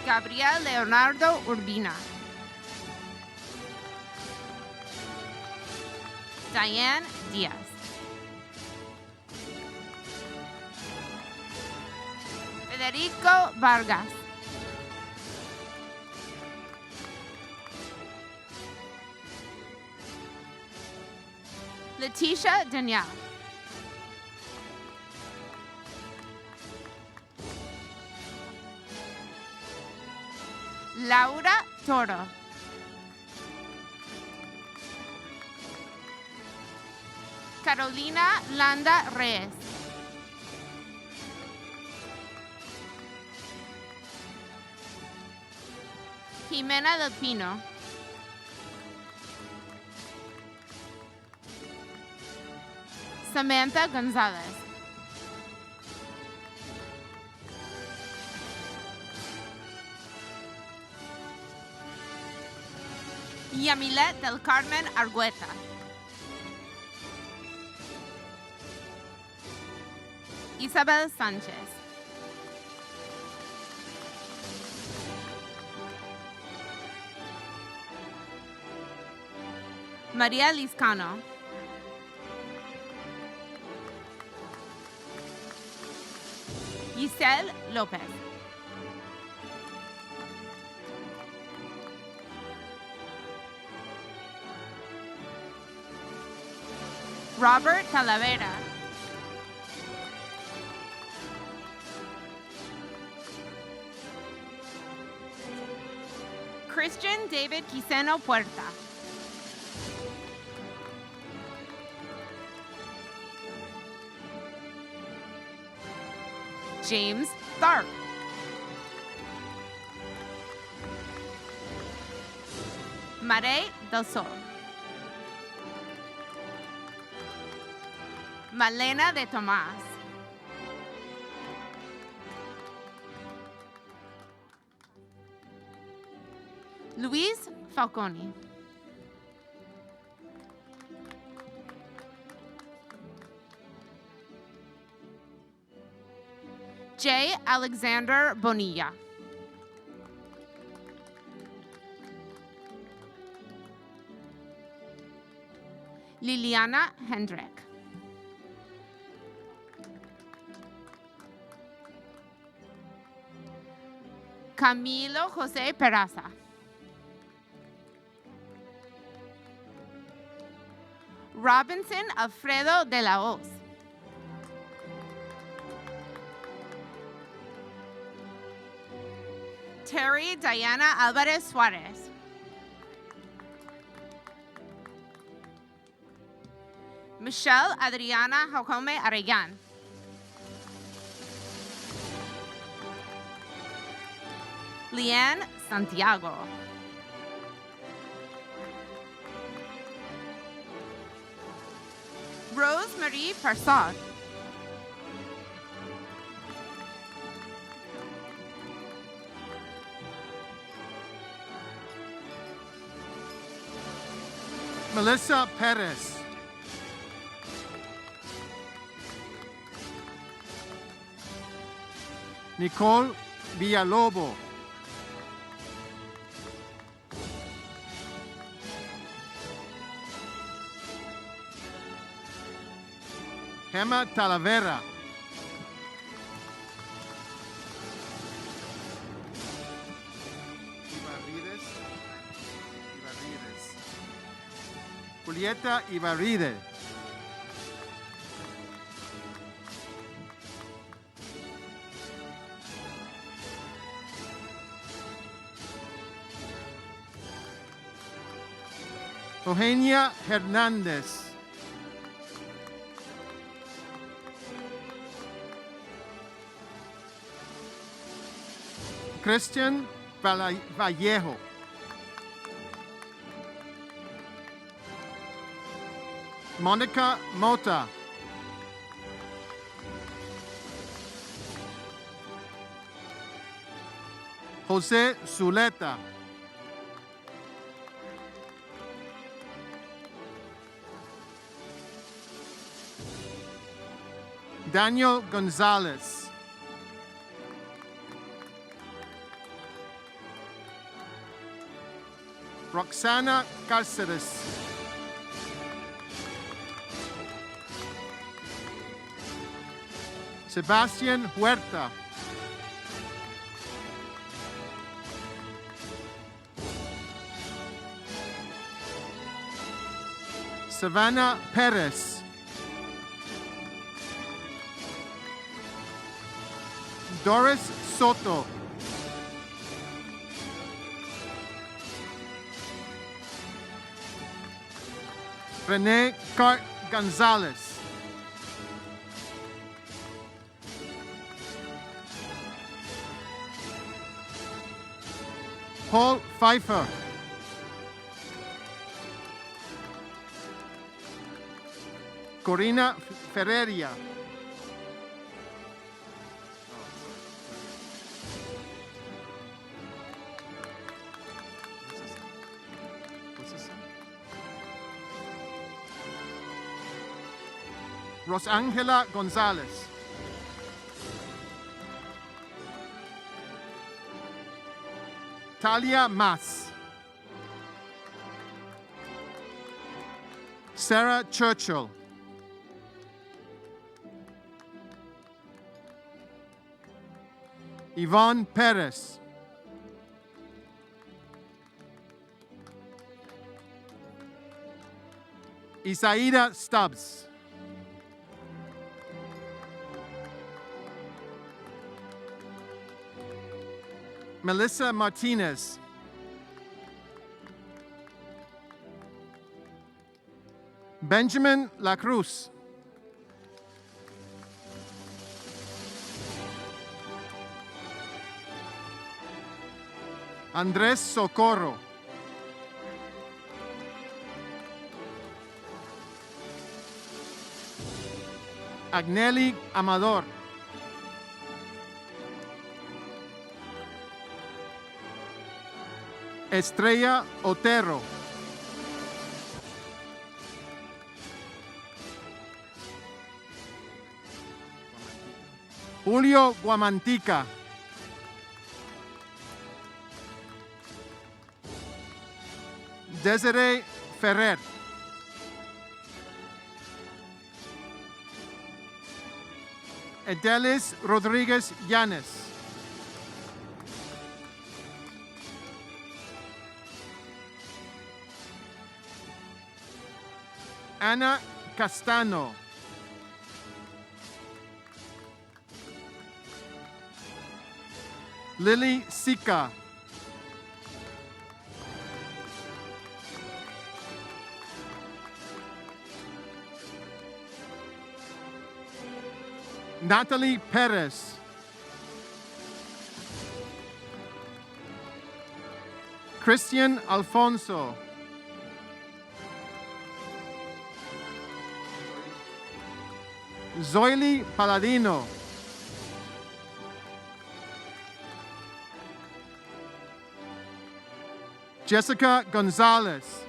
Gabriel Leonardo Urbina. Diane Diaz. Federico Vargas. Letitia Danielle. Laura Toro. Carolina Landa Reyes. Jimena Del Pino. Samantha Gonzalez. Yamilet del Carmen Argueta. Isabel Sanchez. María Lizcano. Giselle López. Robert Talavera. Christian David Quiseno Puerta. James Tharp. Mare del Sol. Malena de Tomás. Luis Falconi. J. Alexander Bonilla. Liliana Hendrick. Camilo José Peraza. Robinson Alfredo de la Hoz. Terry Diana Alvarez Suarez. Michelle Adriana Jacome Arellán. Leanne Santiago. Rosemary Parsad. Melissa Perez. Nicole Villalobos. Gemma Talavera. Ibarrides. Julieta Ibarride. Eugenia Hernández. Christian Vallejo. Monica Mota. Jose Zuleta. Daniel Gonzalez. Roxana Cáceres. Sebastian Huerta. Savannah Perez. Doris Soto. Rene Cart Gonzalez. Paul Pfeiffer. Corina Ferreria. Rosangela Gonzalez. Talia Mas. Sarah Churchill. Yvonne Perez. Isaida Stubbs. Melissa Martinez. Benjamin La Cruz. Andrés Socorro. Agnelli Amador. Estrella Otero. Julio Guamantica. Desiree Ferrer. Edelis Rodriguez Llanes. Ana Castano. Lily Sika. Natalie Perez. Christian Alfonso. Zoili Paladino. Jessica Gonzalez.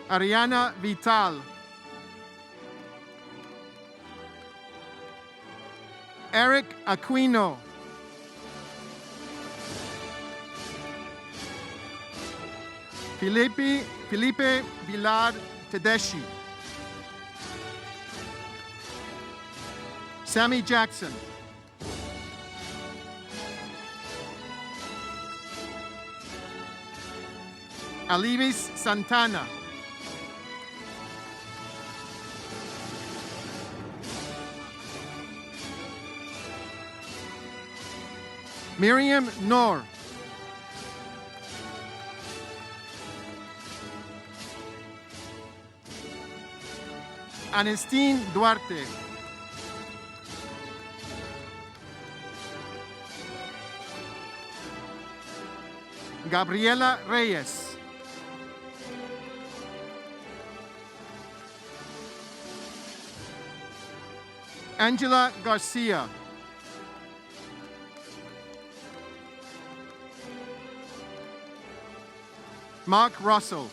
Ariana Vital. Eric Aquino. Felipe Villar Tedeschi. Sammy Jackson. Alivis Santana. Miriam Noor. Anestine Duarte. Gabriela Reyes. Angela Garcia. Mark Russell.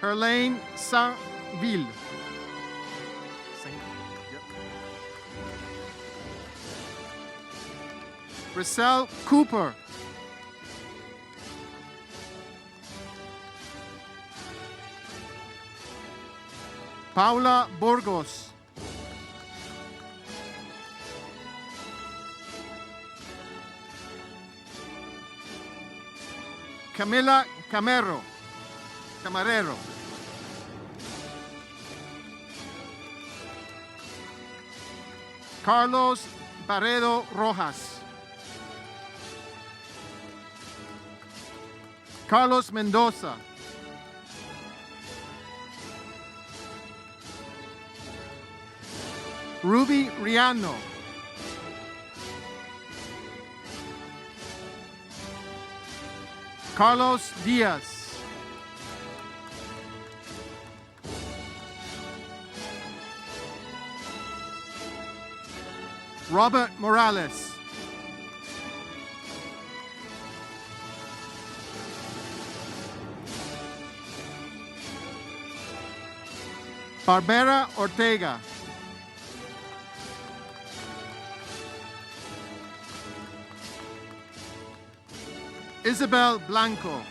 Herlane Saint-Ville. Rissel Cooper. Paula Burgos. Camila Camarero. Carlos Barredo Rojas. Carlos Mendoza. Ruby Riano. Carlos Diaz. Robert Morales. Barbera Ortega. Isabel Blanco.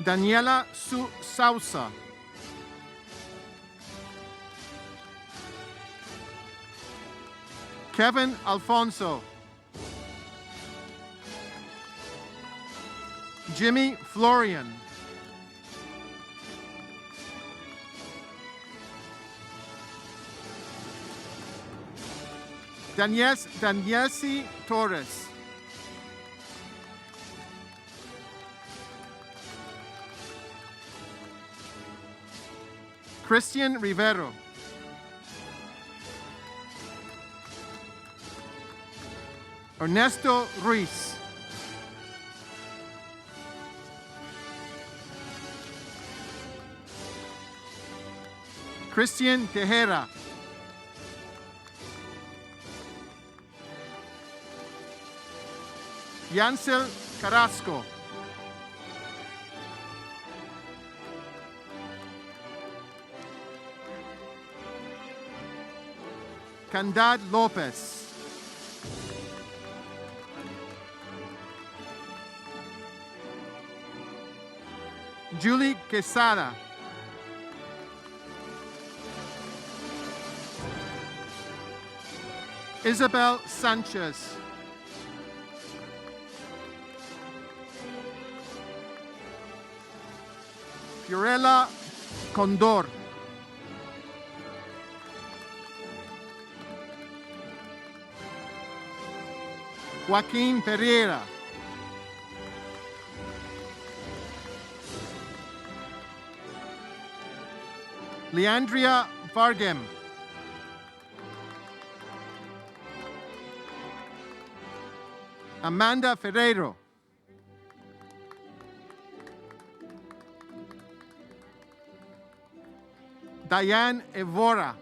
Daniela Sousa. Kevin Alfonso. Jimmy Florian. Daniesi Torres. Christian Rivero. Ernesto Ruiz. Christian Tejera. Yancel Carrasco. Candad Lopez. Julie Quesada. Isabel Sanchez. Fiorella Condor. Joaquin Pereira. Leandria Vargem. Amanda Ferreiro. Diane Evora.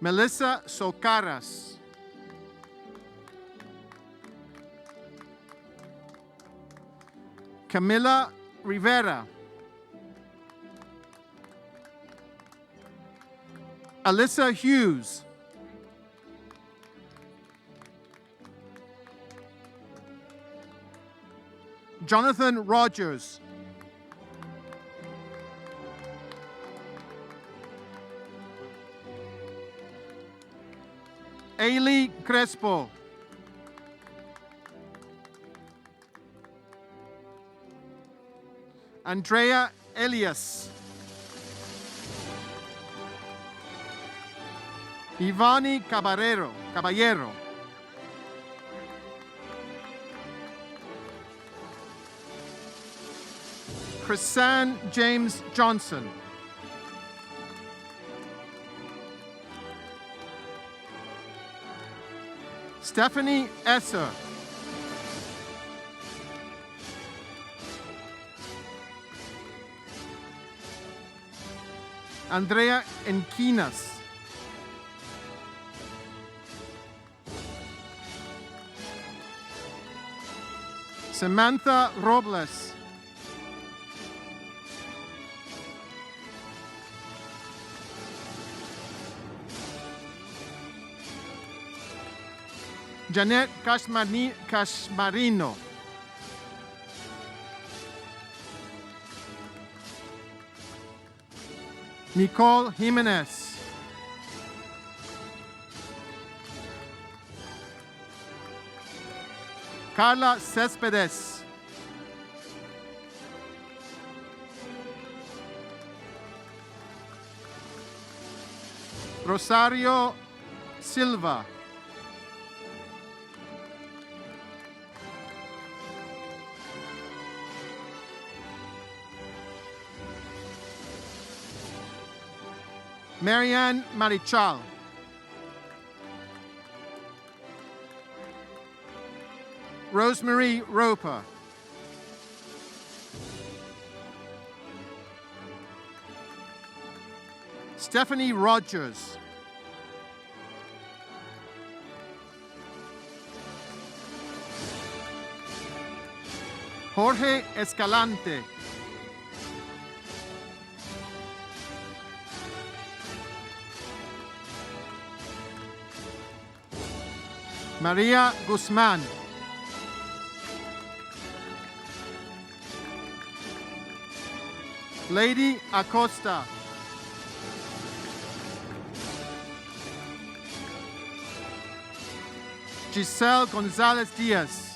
Melissa Socaras. Camila Rivera. Alyssa Hughes. Jonathan Rogers. Ailey Crespo. Andrea Elias. Ivani Caballero. Chrisanne James Johnson. Stephanie Esser. Andrea Enquinas. Samantha Robles. Janet Cashmarino. Nicole Jimenez. Carla Céspedes. Rosario Silva. Marianne Marichal. Rosemary Roper. Stephanie Rogers. Jorge Escalante. Maria Guzman. Lady Acosta. Giselle Gonzalez Diaz.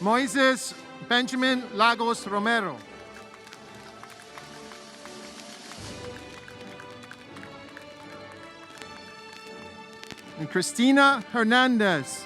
Moises Benjamin Lagos Romero. And Christina Hernandez.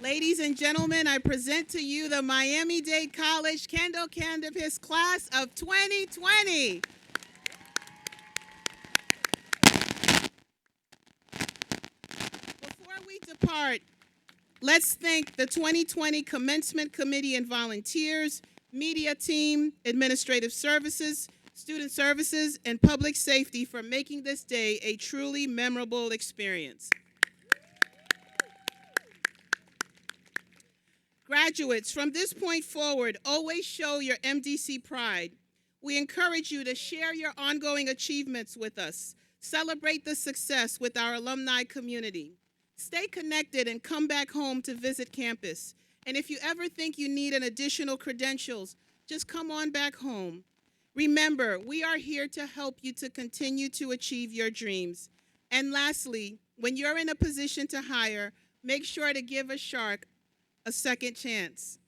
Ladies and gentlemen, I present to you the Miami-Dade College Kendall Canvas Class of 2020. Before we depart, let's thank the 2020 Commencement Committee and volunteers, media team, administrative services, student services, and public safety for making this day a truly memorable experience. Graduates, from this point forward, always show your MDC pride. We encourage you to share your ongoing achievements with us. Celebrate the success with our alumni community. Stay connected and come back home to visit campus. And if you ever think you need an additional credentials, just come on back home. Remember, we are here to help you to continue to achieve your dreams. And lastly, when you're in a position to hire, make sure to give a shark a second chance.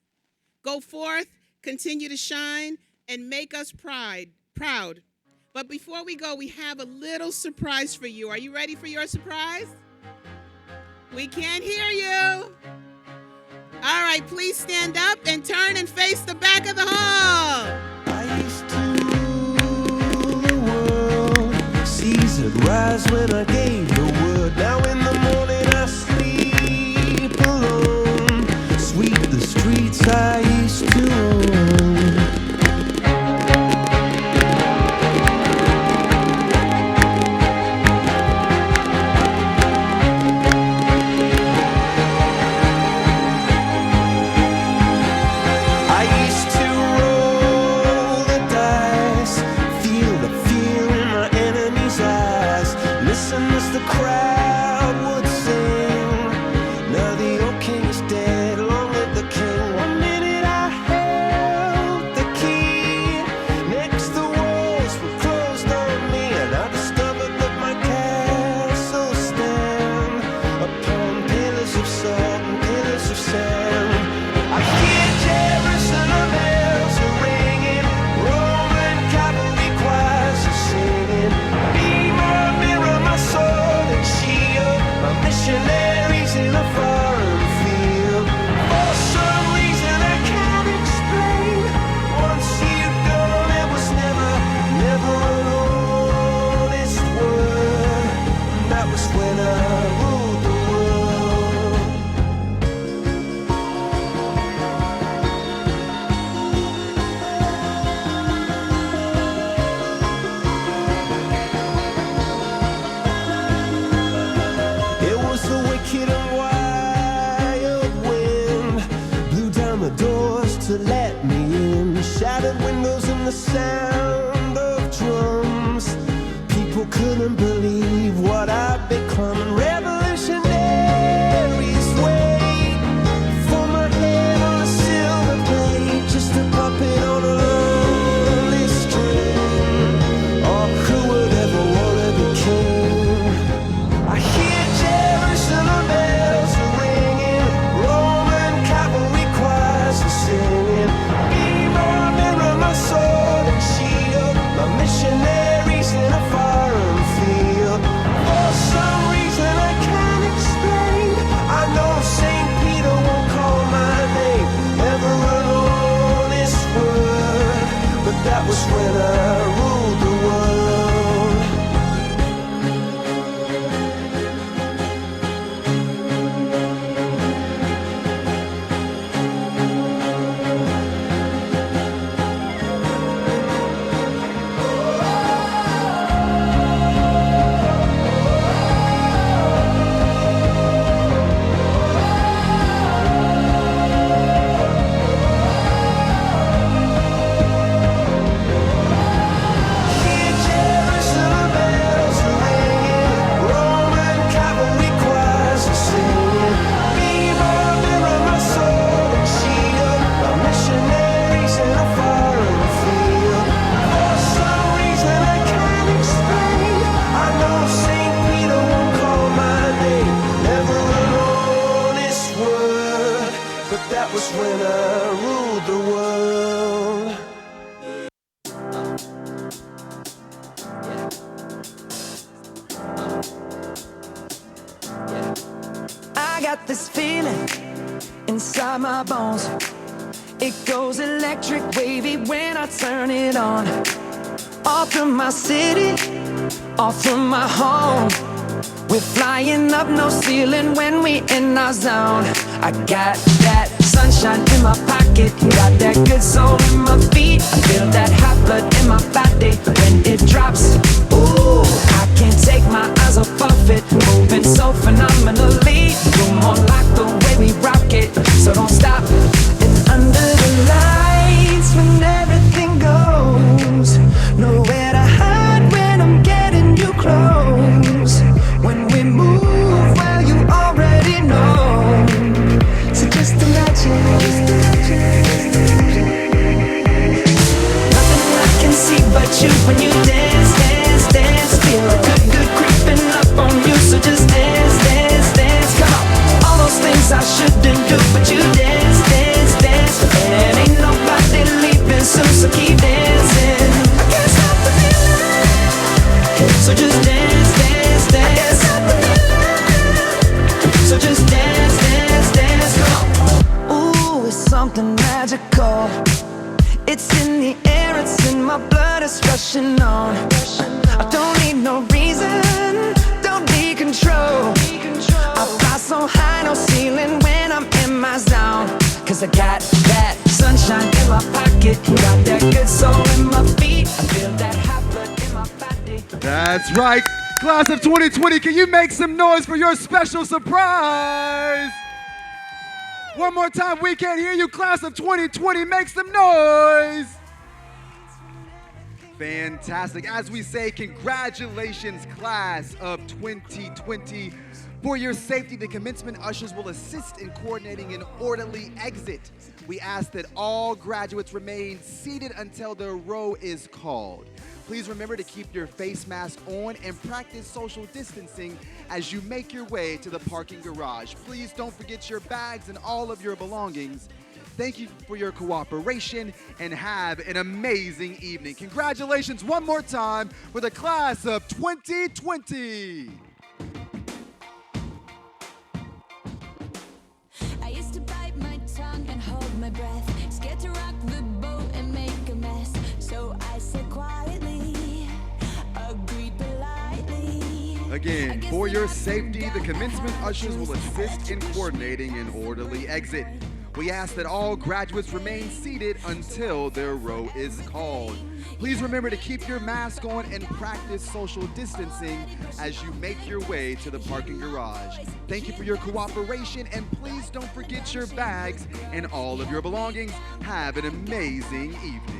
Go forth, continue to shine, and make us proud. But before we go, we have a little surprise for you. Are you ready for your surprise? We can't hear you. All right, please stand up and turn and face the back of the hall. I used to rule the world. Seas would rise when I gave the word. Now in the morning I sleep alone. Sweep the streets I used to own. I used to roll the dice, feel the fear in my enemy's eyes. Listen as the crowd the doors to let me in. Shattered windows and the sound of drums. People couldn't believe what I'd become. Revolutionaries wait for my head on a silver plate, just a puppet on a lonely string. Oh, who would ever want to be king? I hear Jerusalem bells are ringing, Roman cavalry choirs are singing. Mirror, mirror, my sword and shield, my missionaries in a foreign field. For some reason I can't explain, I know St. Peter won't call my name ever on this word, but that was when I ruled the world. Hear Jerusalem bells are ringing, Roman cavalry choirs are singing. Mirror, mirror, my sword and shield, my missionaries in a foreign field. For some reason I can't explain, I know St. Peter won't call my name, never an honest word, but that was when I ruled the world. I got this feeling inside my bones. It goes electric wavy when I turn it on. All through my city, all through my home. We're flying up, no ceiling when we in our zone. I got that sunshine in my pocket, got that good soul in my feet. I feel that hot blood in my body when it drops. Ooh, I can't take my eyes off of it, moving so phenomenally. You're more like the way we rock it, so don't stop. And under the lights when everything goes, nowhere to hide when I'm getting you close. When we move, well, you already know. So just imagine. Nothing I can see but you when you dance, dance, dance. Feel a good, good creeping up on you. So just dance, dance, dance. Come on. All those things I shouldn't do, but you dance, dance, dance. And ain't nobody leaving soon, so keep dancing. I can't stop the feeling. So just dance, dance, dance. I can't stop the feeling. So just dance, dance, dance. Come on. Ooh, it's something magical. It's in the air, it's in my blood, it's rushing on. I don't need no reason, don't need control. I fly so high, no ceiling when I'm in my zone. Cause I got that sunshine in my pocket, got that good soul in my feet. I feel that hot blood in my body. That's right. Class of 2020, can you make some noise for your special surprise? One more time, we can't hear you. Class of 2020, make some noise. Fantastic. As we say, congratulations, class of 2020. For your safety, the commencement ushers will assist in coordinating an orderly exit. We ask that all graduates remain seated until their row is called. Please remember to keep your face mask on and practice social distancing as you make your way to the parking garage. Please don't forget your bags and all of your belongings. Thank you for your cooperation and have an amazing evening. Congratulations one more time for the class of 2020. I used to bite my tongue and hold my breath, scared to rock the boat and make a mess. So I said quietly, agreed politely. Again, for your safety, the commencement ushers will assist in coordinating an orderly exit. We ask that all graduates remain seated until their row is called. Please remember to keep your mask on and practice social distancing as you make your way to the parking garage. Thank you for your cooperation, and please don't forget your bags and all of your belongings. Have an amazing evening.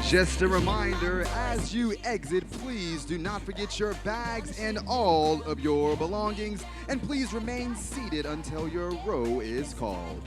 Just a reminder, as you exit, please do not forget your bags and all of your belongings, and please remain seated until your row is called.